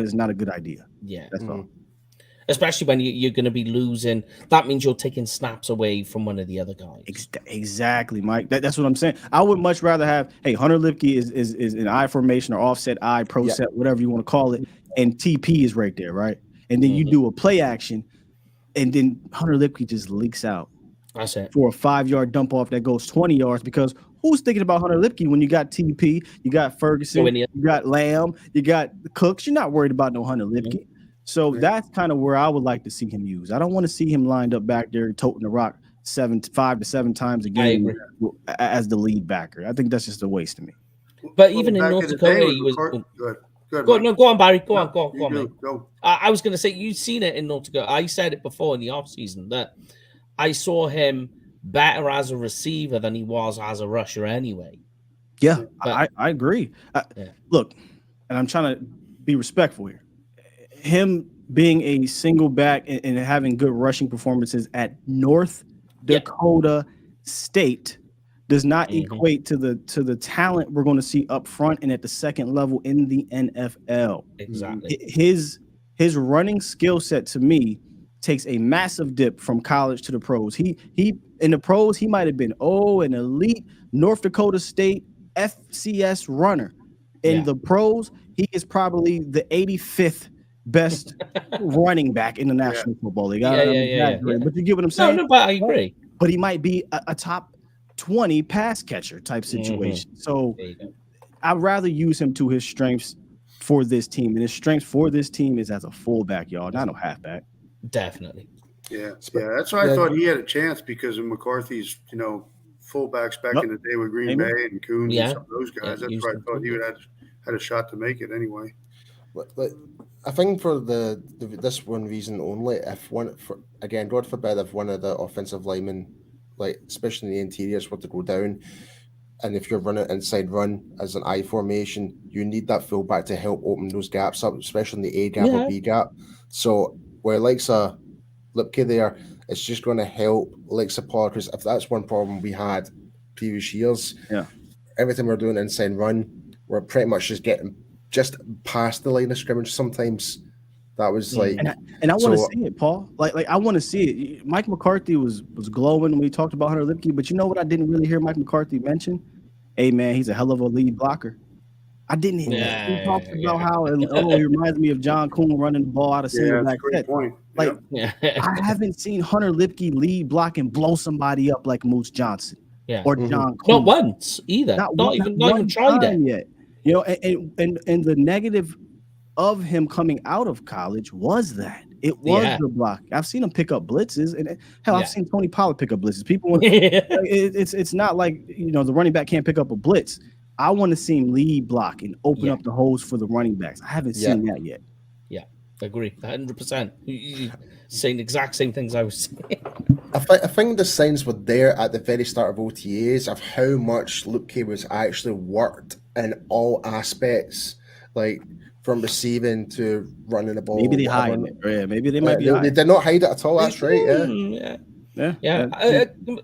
is not a good idea. Yeah. That's all. Especially when you're going to be losing. That means you're taking snaps away from one of the other guys. Exactly, Mike. That's what I'm saying. I would much rather have, Hunter Lipke is an I formation or offset I, pro set, whatever you want to call it, and TP is right there, right? And then you do a play action, and then Hunter Lipke just leaks out. That's it. For a 5-yard dump off that goes 20 yards, because who's thinking about Hunter Lipke when you got TP, you got Ferguson, you got Lamb, you got the Cooks? You're not worried about no Hunter Lipke. So that's kind of where I would like to see him used. I don't want to see him lined up back there toting the rock 5 to 7 times a game as the lead backer. I think that's just a waste to me. But even in North Dakota, he was go on, Barry. Go on, mate. I was going to say, you've seen it in North Dakota. I said it before in the offseason that I saw him better as a receiver than he was as a rusher anyway. Yeah, but I agree. Look, and I'm trying to be respectful here. Him being a single back and having good rushing performances at North Dakota State does not equate to the talent we're going to see up front and at the second level in the NFL. Exactly. His running skill set to me takes a massive dip from college to the pros. He in the pros, he might have been an elite North Dakota State FCS runner. In the pros, he is probably the 85th best running back in the National Football League. But you get what I'm saying? No, but I agree. But he might be a top 20 pass catcher type situation. So I'd rather use him to his strengths for this team. And his strengths for this team is as a fullback, y'all, not a halfback. Definitely. Yeah. That's why I thought he had a chance because of McCarthy's, fullbacks back in the day with Green Bay and Coons and some of those guys. That's why I thought he would have had a shot to make it anyway. But I think for this one reason only, God forbid, if one of the offensive linemen, like especially in the interiors, were to go down, and if you're running inside run as an I formation, you need that fullback to help open those gaps up, especially in the A gap or B gap. So where likes a Lipke there, it's just going to help Lexa Paul, because if that's one problem we had previous years, everything we're doing inside run, we're pretty much just getting just past the line of scrimmage sometimes. That was like, and I want to see it, Paul. Like I want to see it. Mike McCarthy was glowing when we talked about Hunter Lipke, but you know what I didn't really hear Mike McCarthy mention? Hey man, he's a hell of a lead blocker. I didn't hear that. He talked about how he reminds me of John Kuhn running the ball out of single back set. Like I haven't seen Hunter Lipke lead block and blow somebody up like Moose Johnson or John Kuhn. Not once either. Not even tried it yet. And the negative of him coming out of college was that it was the block. I've seen him pick up blitzes, and hell, I've seen Tony Pollard pick up blitzes. People, it's not like the running back can't pick up a blitz. I want to see him lead block and open up the holes for the running backs. I haven't seen that yet. Yeah, agree, 100%. Saying the exact same things I was saying. I think the signs were there at the very start of OTAs of how much Lipke was actually worked in all aspects, like from receiving to running the ball. Maybe they hide it. Yeah, maybe they might be. They did not hide it at all. That's right. Yeah.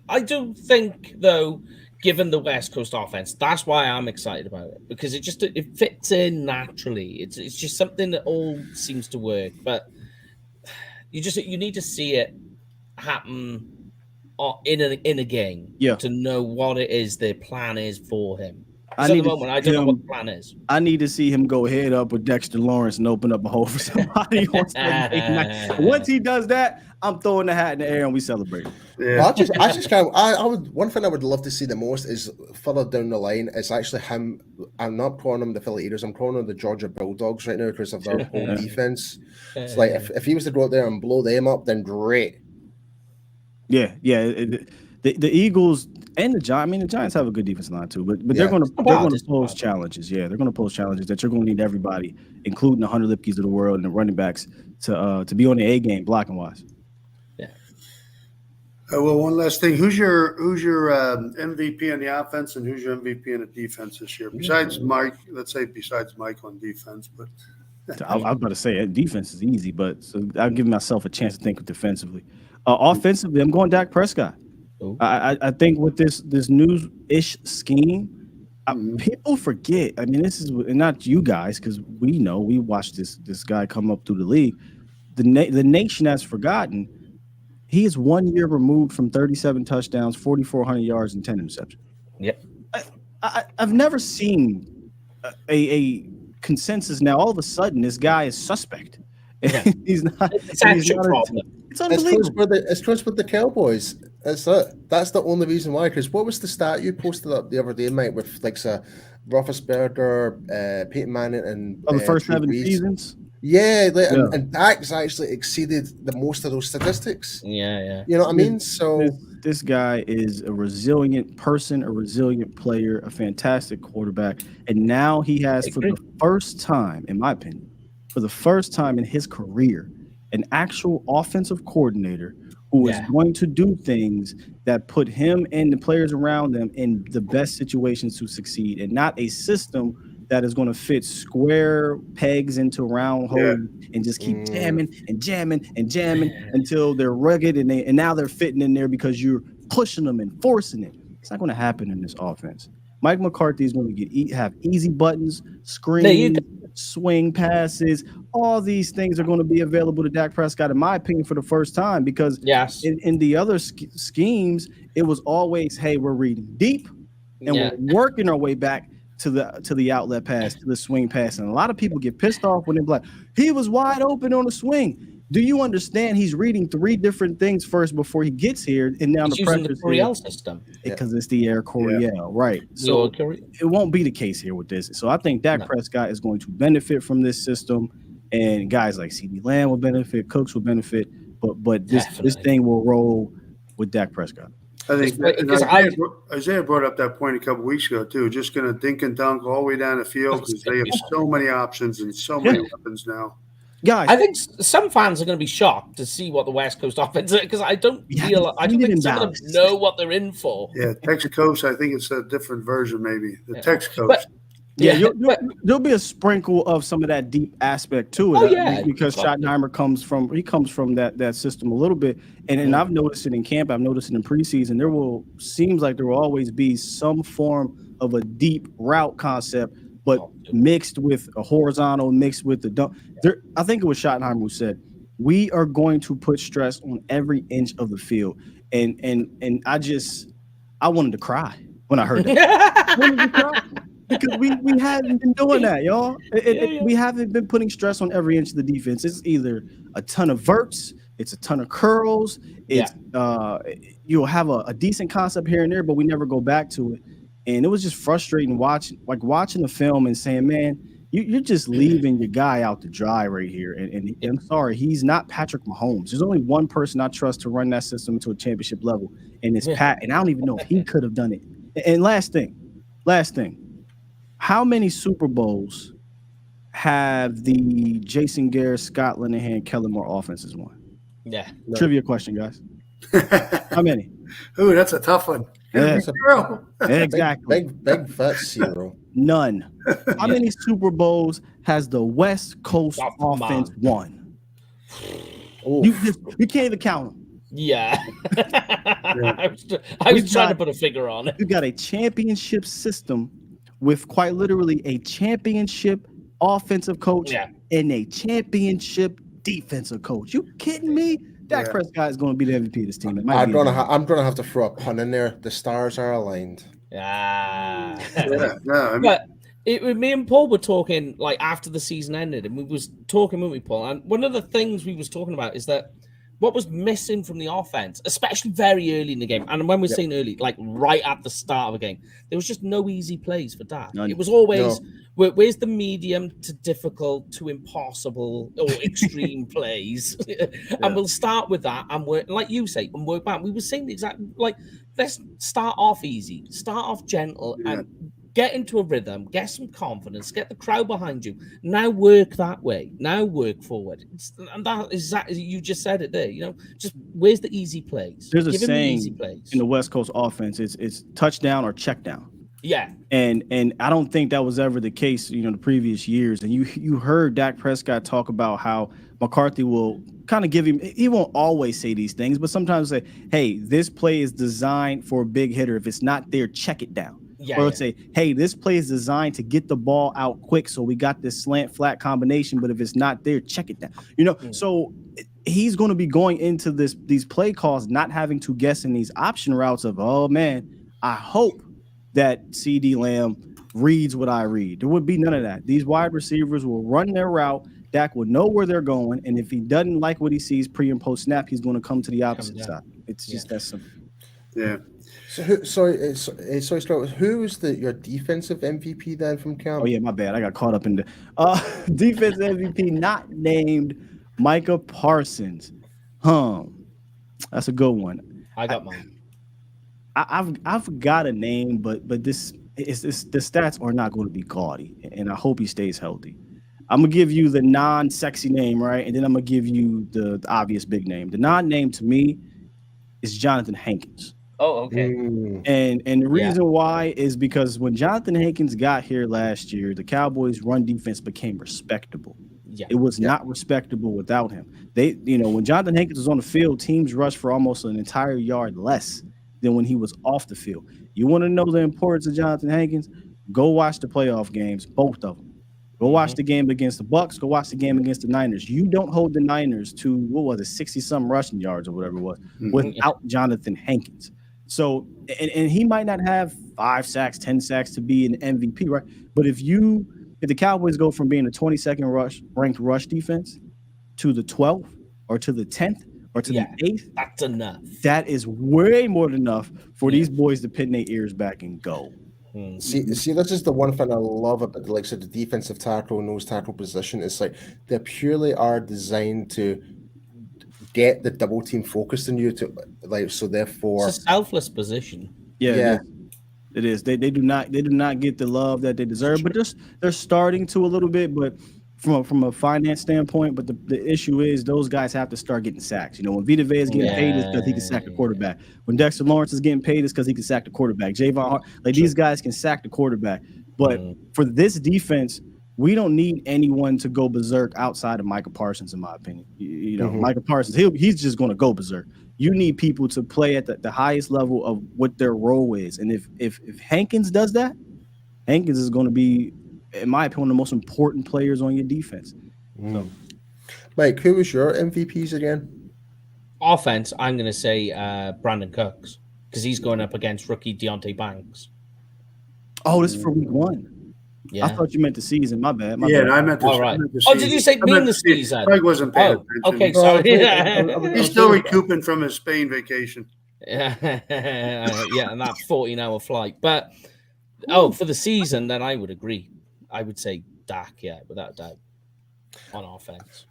I do think though, given the West Coast offense, that's why I'm excited about it, because it fits in naturally. It's just something that all seems to work, but you need to see it happen in a game to know what it is their plan is for him. I don't know what the plan is. I need to see him go head up with Dexter Lawrence and open up a hole for somebody on Sunday night. Once he does that, I'm throwing the hat in the air and we celebrate. Yeah. Well, one thing I would love to see the most is further down the line. It's actually him. I'm not calling them the Philly Eaters. I'm calling them the Georgia Bulldogs right now because of their whole defense. It's like if he was to go out there and blow them up, then great. Yeah. The Eagles and the Giants. I mean, the Giants have a good defensive line too, but they're Yeah. going to It's pose bad. challenges. Yeah, they're going to pose challenges that you're going to need everybody, including the Hunter Lipkes of the world and the running backs, to be on the A game blocking wise. Well, one last thing. Who's your MVP on the offense, and who's your MVP on the defense this year? Besides Mike, let's say besides Mike on defense, but I was about to say defense is easy, but so I'll give myself a chance to think defensively. Offensively, I'm going Dak Prescott. Ooh. I think with this new-ish scheme, people forget. I mean, this is not you guys, because we know, we watched this guy come up through the league. The nation has forgotten. He is 1 year removed from 37 touchdowns, 4,400 yards, and 10 interceptions. Yep. I've never seen a consensus. Now, all of a sudden, this guy is suspect. Yeah. He's not. It's actually a problem. It's unbelievable. It's close with the Cowboys. That's the only reason why. Because what was the stat you posted up the other day, Mike, with like Roethlisberger, Peyton Manning, and The first Drew 7 Brees? seasons. Yeah, and Dak's actually exceeded the most of those statistics. Yeah. You know what I mean? So This guy is a resilient person, a resilient player, a fantastic quarterback, and now he has, for the first time, in my opinion, for the first time in his career, an actual offensive coordinator who is going to do things that put him and the players around them in the best situations to succeed, and not a system that is going to fit square pegs into round holes and just keep jamming until they're rugged and now they're fitting in there because you're pushing them and forcing it. It's not going to happen in this offense. Mike McCarthy is going to have easy buttons, screens, swing passes. All these things are going to be available to Dak Prescott, in my opinion, for the first time, because in the other schemes, it was always, hey, we're reading deep and we're working our way back to the outlet pass, to the swing pass. And a lot of people get pissed off when they're like, he was wide open on the swing. Do you understand he's reading 3 different things first before he gets here? And now He's the using pressure the Coryell system. because it's the Air Coryell, right? So it won't be the case here with this. So I think Dak Prescott is going to benefit from this system, and guys like CeeDee Lamb will benefit, Cooks will benefit, but this thing will roll with Dak Prescott. I think Isaiah brought up that point a couple weeks ago too. Just going to dink and dunk all the way down the field because they have so many options and so many weapons now. Guys, I think some fans are going to be shocked to see what the West Coast offense is, because I don't think some of them know what they're in for. Yeah, Tex Coast. I think it's a different version, maybe the Tex Coast. There'll be a sprinkle of some of that deep aspect to it. Because Schottenheimer comes from that system a little bit, and I've noticed it in camp. I've noticed it in preseason. Seems like there will always be some form of a deep route concept, but mixed with a horizontal, mixed with the dump. I think it was Schottenheimer who said, we are going to put stress on every inch of the field. And I wanted to cry when I heard that. I wanted to cry because we haven't been doing that, y'all. We haven't been putting stress on every inch of the defense. It's either a ton of verts, it's a ton of curls, it's you'll have a decent concept here and there, but we never go back to it. And it was just frustrating watching the film and saying, man, you're just leaving your guy out to dry right here. And I'm sorry, he's not Patrick Mahomes. There's only one person I trust to run that system to a championship level, and it's Pat. And I don't even know if he could have done it. And last thing, how many Super Bowls have the Jason Garrett, Scott Linehan, Kellen Moore offenses won? Yeah. Trivia question, guys. How many? Ooh, that's a tough one. Yeah. Zero. Exactly. Big fat 0. None. How many Super Bowls has the West Coast offense won? You can't even count them. Yeah. I was trying to put a figure on it. You got a championship system with quite literally a championship offensive coach and a championship defensive coach. You kidding me? Dak Prescott is going to be the MVP of this team. I'm gonna have to throw a pun in there. The stars are aligned. But me and Paul were talking like after the season ended, and we was talking, weren't we, Paul? And one of the things we was talking about is that what was missing from the offense, especially very early in the game. And when we're saying early, like right at the start of a game, there was just no easy plays for Dak. None. It was always where's the medium to difficult to impossible or extreme plays, and we'll start with that and work, like you say, and work back. We were saying the exact like, let's start off easy, start off gentle, and get into a rhythm, get some confidence, get the crowd behind you. Now work that way. Now work forward. And that is that you just said it there. You know, just where's the easy plays? There's a Give him the saying easy plays. in the West Coast offense. It's touchdown or check down. Yeah. And I don't think that was ever the case, the previous years. And you heard Dak Prescott talk about how McCarthy will kind of give him, he won't always say these things, but sometimes say, hey, this play is designed for a big hitter. If it's not there, check it down. Yeah, or let's say, hey, this play is designed to get the ball out quick. So we got this slant flat combination, but if it's not there, check it down. So he's going to be going into these play calls, not having to guess in these option routes of, oh man, I hope that CD Lamb reads what I read. There would be none of that. These wide receivers will run their route. Dak will know where they're going. And if he doesn't like what he sees pre and post snap, he's going to come to the opposite side. It's just that simple. Yeah. So sorry, Stuart, who was your defensive MVP then from Cal? Oh yeah, my bad. I got caught up in the defensive MVP not named Micah Parsons. That's a good one. I got mine. I've got a name, but the stats are not going to be gaudy, and I hope he stays healthy. I'm gonna give you the non-sexy name, right, and then I'm gonna give you the obvious big name. The non-name to me is Jonathan Hankins. Oh, okay. And the reason why is because when Jonathan Hankins got here last year, the Cowboys' run defense became respectable. Yeah. It was not respectable without him. When Jonathan Hankins was on the field, teams rushed for almost an entire yard less than when he was off the field. You want to know the importance of Jonathan Hankins? Go watch the playoff games, both of them. Go watch the game against the Bucs. Go watch the game against the Niners. You don't hold the Niners to, 60-some rushing yards or whatever it was, without Jonathan Hankins. So, and he might not have 5 sacks, 10 sacks to be an MVP, right? But if the Cowboys go from being a 22nd ranked rush defense to the 12th or to the 10th or to the 8th, that's enough. That is way more than enough for these boys to pin their ears back and go. See, this is the one thing I love about the likes of the defensive tackle, nose tackle position. It's like they purely are designed to get the double team focused on you so therefore it's a selfless position. Yeah. It is. They do not get the love that they deserve, but they're starting to a little bit, but from a finance standpoint. But the issue is those guys have to start getting sacks. When Vita Vea is getting paid, it's because he can sack the quarterback. When Dexter Lawrence is getting paid, it's because he can sack the quarterback. Javon Hart, these guys can sack the quarterback. But for this defense, we don't need anyone to go berserk outside of Micah Parsons, in my opinion. Micah Parsons, he's just going to go berserk. You need people to play at the highest level of what their role is. And if Hankins does that, Hankins is going to be, in my opinion, one of the most important players on your defense. So. Mike, who was your MVPs again? Offense, I'm going to say Brandon Cooks, because he's going up against rookie Deontay Banks. Oh, this is for week 1. Yeah. I thought you meant the season. My bad. I meant the All right. season. Did you say mean the season? Greg wasn't paying attention. Okay, sorry. He's still recouping from his Spain vacation. Yeah, and that 14-hour flight. But for the season, then I would agree. I would say Dak, without doubt, on offense.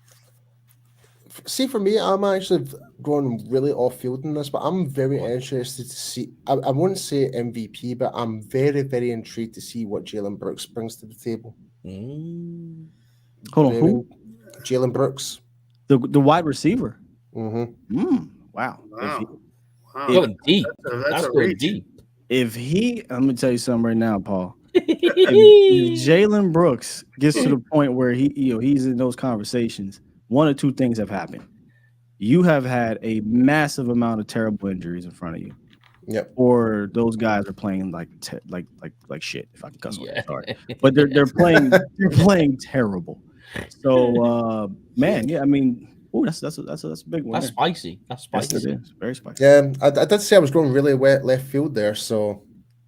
See, for me, I'm actually going really off-field in this, but I'm very interested to see. I wouldn't say MVP, but I'm very, very intrigued to see what Jalen Brooks brings to the table. Hold on, who? Jalen Brooks, the wide receiver. Wow. Going deep. That's going reach. deep. I'm gonna tell you something right now, Paul. If Jalen Brooks gets to the point where he's in those conversations, one or two things have happened. You have had a massive amount of terrible injuries in front of you. Yep. Or those guys are playing like shit, if I can cuss. Sorry. But they're playing terrible. So I mean, that's a big one. That's spicy. That's spicy. Yes, it is. Very spicy. Yeah, I did say I was going really left field there. So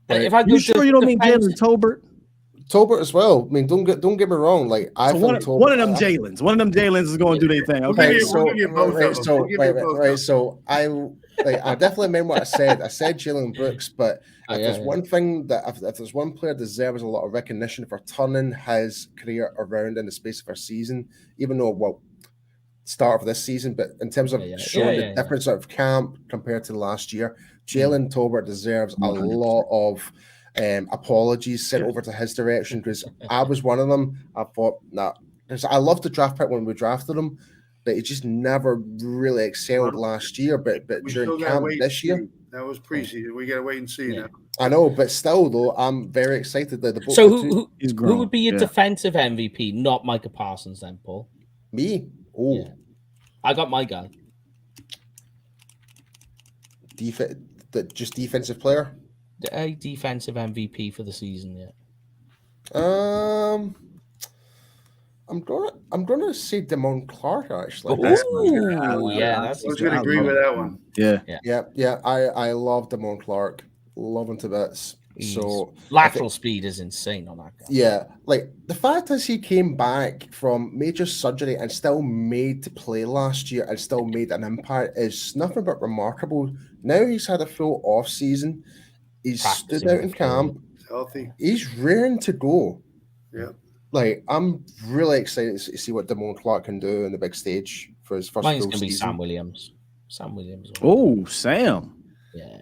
If I you sure you don't mean Jalen Tolbert? Tolbert as well. I mean, don't get me wrong. Like I So think one of them Jalen's is going to do their thing. Okay, we'll give you both of them. Right. So I definitely remember what I said. I said Jalen Brooks, but if there's one thing that if there's one player deserves a lot of recognition for turning his career around in the space of a season, even though start of this season, but in terms of showing the difference of camp compared to last year, Jalen Tolbert deserves 100%. A lot of apologies sent over to his direction, because I was one of them. I thought, I loved the draft pick when we drafted him, but he just never really excelled last year. But during camp this year, that was preseason. We got to wait and see now. I know, but still, though, I'm very excited that who would be your defensive MVP, not Micah Parsons, then, Paul? Me? Oh, yeah. I got my guy. Just defensive player. A defensive MVP for the season, yeah. I'm gonna say Damone Clark, actually. Ooh, yeah, I was gonna agree with that one. Yeah. I love Damone Clark. Love him to bits. So lateral speed is insane on that guy. Yeah, like the fact is he came back from major surgery and still made to play last year and still made an impact is nothing but remarkable. Now he's had a full off season. He's stood out in camp. Healthy. He's raring to go. Yeah. Like, I'm really excited to see what Damone Clark can do on the big stage for his first Mine's full going to be season. Sam Williams. Sam Williams. Oh, Sam. Yeah.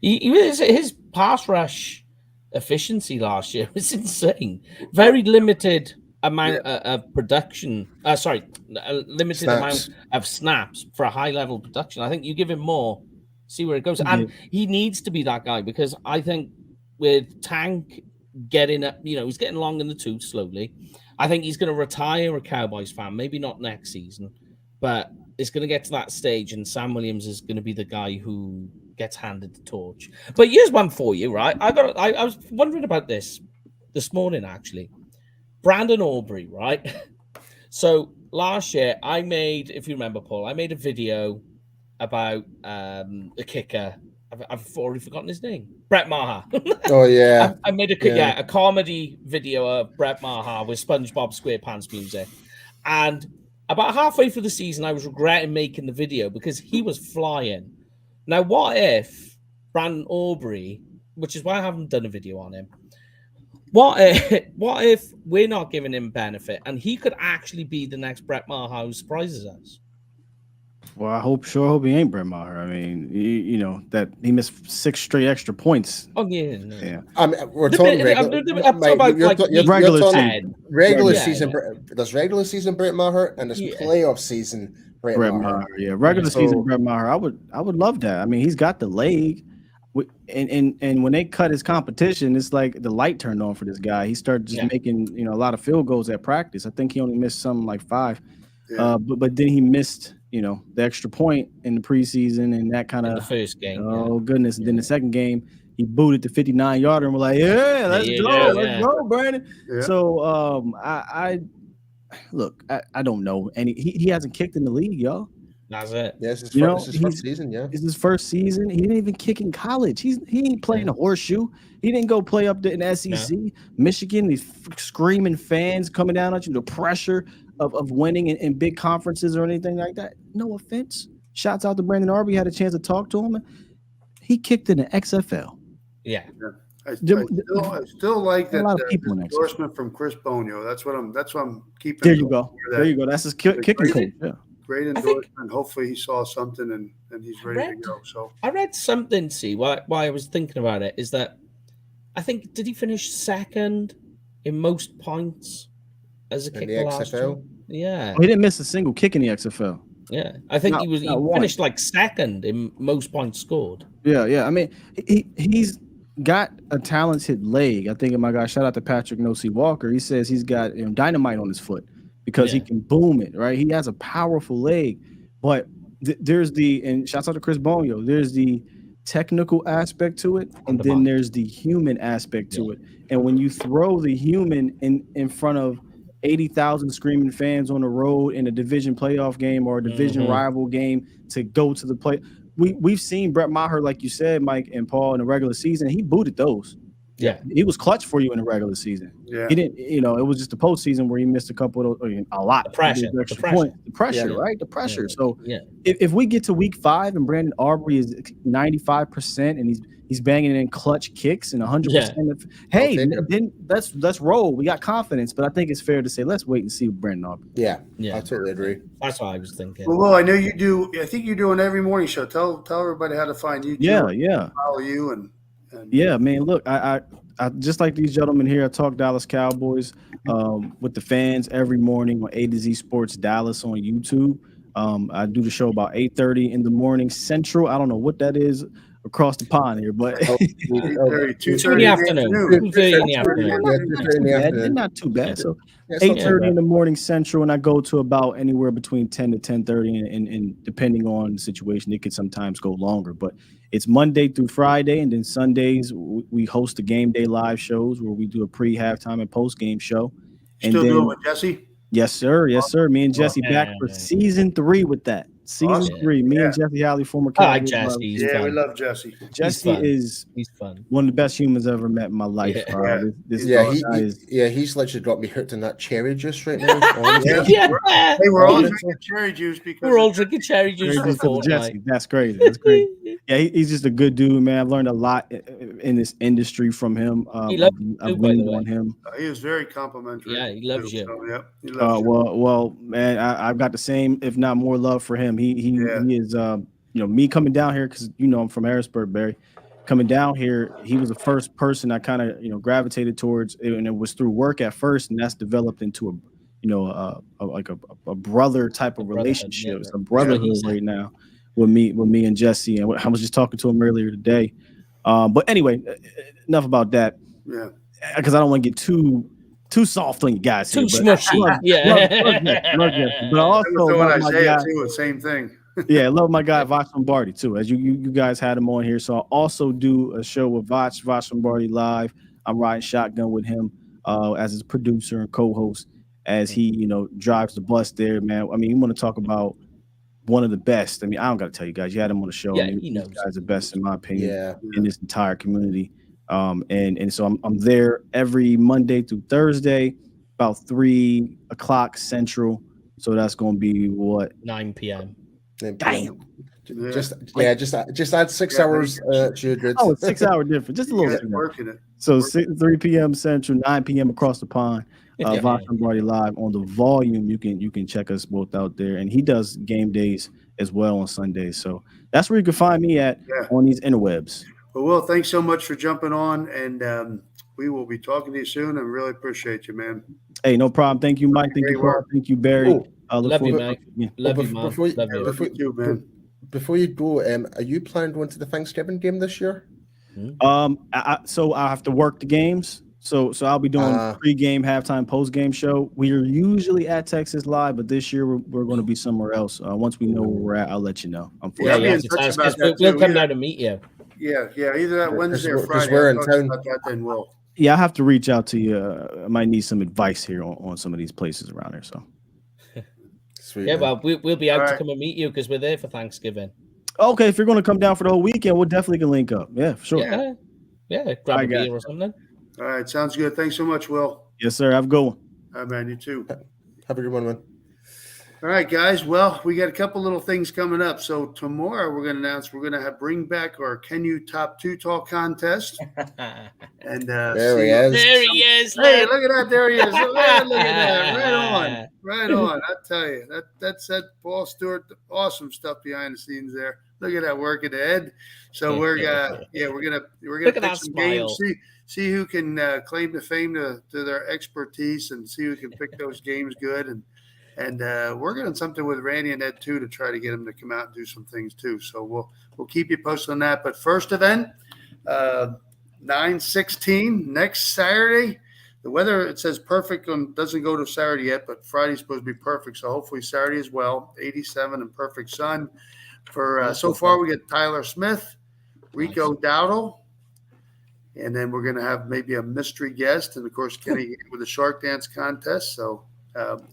His pass rush efficiency last year was insane. Very limited amount of production. Limited amount of snaps for a high-level production. I think you give him more, see where it goes. And he needs to be that guy, because I think with Tank getting up, he's getting long in the tooth slowly. I think he's going to retire a Cowboys fan. Maybe not next season, but it's going to get to that stage, and Sam Williams is going to be the guy who gets handed the torch. But here's one for you, right? I was wondering about this morning, actually. Brandon Aubrey, right? So last year, I made, if you remember, Paul, I made a video about the kicker. I've already forgotten his name. Brett Maher. Oh, yeah. I made a comedy video of Brett Maher with SpongeBob SquarePants music. And about halfway through the season, I was regretting making the video because he was flying. Now, what if Brandon Aubrey, which is why I haven't done a video on him, what if we're not giving him benefit and he could actually be the next Brett Maher who surprises us? Well, I hope he ain't Brett Maher. I mean, that he missed 6 straight extra points. Oh yeah. We're talking regular season. There's regular season Brett Maher and there's playoff season Brett Maher. Yeah, regular season Brett Maher. I would love that. I mean, he's got the leg. And when they cut his competition, it's like the light turned on for this guy. He started just making a lot of field goals at practice. I think he only missed something like 5. Yeah. But then he missed the extra point in the preseason and that kind of the first game. Oh goodness! And then the second game, he booted the 59-yarder and we're like, let's go, Brandon. Yeah. So I don't know, and he hasn't kicked in the league, y'all. That's it. Yeah, it's his first season. Yeah, it's his first season. He didn't even kick in college. He ain't playing a horseshoe. He didn't go play up in the SEC, Michigan. These screaming fans coming down at you, the pressure of winning in big conferences or anything like that. No offense. Shouts out to Brandon Aubrey. Had a chance to talk to him. He kicked in the XFL. Yeah. I still like that endorsement from Chris Bonio. That's what I'm keeping. There you go. That's his kicking coach. Yeah. Great endorsement. Hopefully he saw something and he's ready to go. So I read something. Why I was thinking about it is that I think, did he finish second in most points as a kicker last year? Yeah. He didn't miss a single kick in the XFL. Yeah. I think he finished like second in most points scored. Yeah. I mean, he's got a talented leg. I think, my guy, shout out to Patrick Nosey Walker. He says he's got dynamite on his foot because he can boom it, right? He has a powerful leg. But there's and shouts out to Chris Bonio, there's the technical aspect to it, and then there's the human aspect to it. And when you throw the human in front of 80,000 screaming fans on the road in a division playoff game or a division rival game to go to the play, we've seen Brett Maher, like you said, Mike and Paul, in the regular season. He booted those. Yeah. He was clutch for you in the regular season. Yeah. He didn't, it was just the postseason where he missed a couple of a lot. The pressure. He did extra The pressure. points. The pressure, Yeah. right? The pressure. Yeah. So Yeah. if we get to week 5 and Brandon Aubrey is 95% and he's banging in clutch kicks and 100% of, hey, then let's roll. We got confidence, but I think it's fair to say let's wait and see with Brandon Aubrey. Yeah, Yeah. I totally agree. That's what I was thinking. Well, I know you do. I think you do an every morning show. Tell everybody how to find you. Yeah. Follow you and yeah, man. Look, I just like these gentlemen here. I talk Dallas Cowboys with the fans every morning on A to Z Sports Dallas on YouTube. I do the show about 8:30 in the morning Central. I don't know what that is across the pond here, but 2:30 in the afternoon. 2:30 in the afternoon. Not too bad. So 8:30 in the morning Central, and I go to about anywhere between 10 to 10:30, and depending on the situation, it could sometimes go longer. But it's Monday through Friday, and then Sundays we host the game day live shows where we do a pre-halftime and post-game show. And still then, doing with Jesse? Yes, sir. Yes, sir. Me and Jesse back for season 3 with that. Season 3. Me and Jesse Holly, former I Cowboys. like Jesse. We love Jesse. Jesse is he's fun. one of the best humans I've ever met in my life. He's literally got me hooked on that cherry juice right now. Hey, we're all drinking cherry juice because we're all drinking cherry juice for Jesse. That's crazy. That's crazy. Yeah, he's just a good dude, man. I've learned a lot in this industry from him. He loves I've leaned on him. He is very complimentary. Yeah, he loves you. So, yep, he loves you. Well, man, I've got the same, if not more, love for him. He is, me coming down here because I'm from Harrisburg, Barry. Coming down here, he was the first person I kind of gravitated towards, and it was through work at first, and that's developed into a brother type of relationship. It's a brotherhood right now with me and Jesse, and I was just talking to him earlier today. But anyway, enough about that. Yeah, because I don't want to get too soft on you guys. Too smushy. But also when I say it too, the same thing. Yeah, I love my guy Voch Lombardi too. As you guys had him on here, so I also do a show with Voch Lombardi live. I'm riding shotgun with him as his producer and co-host as he drives the bus there, man. I mean, you want to talk about one of the best. I mean, I don't got to tell you guys. You had him on the show. Yeah, he knows. These guys are the best in my opinion. Yeah. In this entire community. And so I'm there every Monday through Thursday, about 3 o'clock Central. So that's going to be what 9 p.m. Damn. Just add 6 hours to your grid. Oh, 6 hour difference, just a little bit. Working it. So 3 p.m. Central, 9 p.m. across the pond. Voch Lombardi live on the volume. You can check us both out there, and he does game days as well on Sundays. So that's where you can find me at on these interwebs. Well, Will, thanks so much for jumping on, and we will be talking to you soon. I really appreciate you, man. Hey, no problem. Thank you, Mike. Thank you, Carl. Thank you, Barry. Love you, Mike. Love you, man. Before you go, are you planning to go into the Thanksgiving game this year? So I have to work the games. So I'll be doing pre-game, halftime, post-game show. We are usually at Texas Live, but this year we're going to be somewhere else. Once we know where we're at, I'll let you know. We'll come down to meet you. Yeah, either that Wednesday or Friday. We're in town. Then we'll. Yeah, I have to reach out to you. I might need some advice here on some of these places around here. So. Sweet, yeah, well, we'll be out to come and meet you because we're there for Thanksgiving. Okay, if you're going to come down for the whole weekend, we'll definitely can link up. Yeah, for sure. Yeah, grab a beer or something. All right, sounds good. Thanks so much, Will. Yes, sir. Have a good one. All right, man. You too. Have a good one, man. All right, guys. Well, we got a couple little things coming up. So tomorrow we're going to announce we're going to bring back our Can You Top 2 Talk contest. And there he is. There he is. Hey, look at that. There he is. Look at that. Right on. I tell you, that's Paul Stewart. Awesome stuff behind the scenes there. Look at that work ahead. So we're gonna pick some games. See who can claim the fame to their expertise, and see who can pick those games good. And we're going to something with Randy and Ed too to try to get them to come out and do some things too. So we'll keep you posted on that. But first event, 9/16 next Saturday. The weather, it says perfect doesn't go to Saturday yet, but Friday's supposed to be perfect. So hopefully Saturday as well. 87 and perfect sun. For so far, we get Tyler Smith, Rico Dowdle, and then we're going to have maybe a mystery guest, and of course Kenny with the Shark Dance contest. So.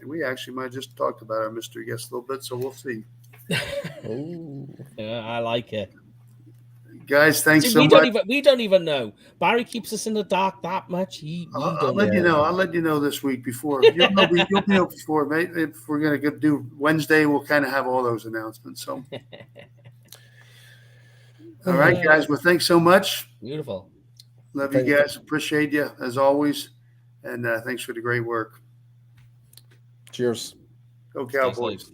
We actually might have just talked about our mystery guest a little bit, so we'll see. Yeah, I like it. Guys, thanks See, so much. we don't even know. Barry keeps us in the dark that much. I'll let you know. I'll let you know this week before. You'll know before. Mate. If we're gonna do Wednesday, we'll kind of have all those announcements. So, all right, guys. Well, thanks so much. Beautiful. Love you guys. Appreciate you as always, and thanks for the great work. Cheers. Go Cowboys.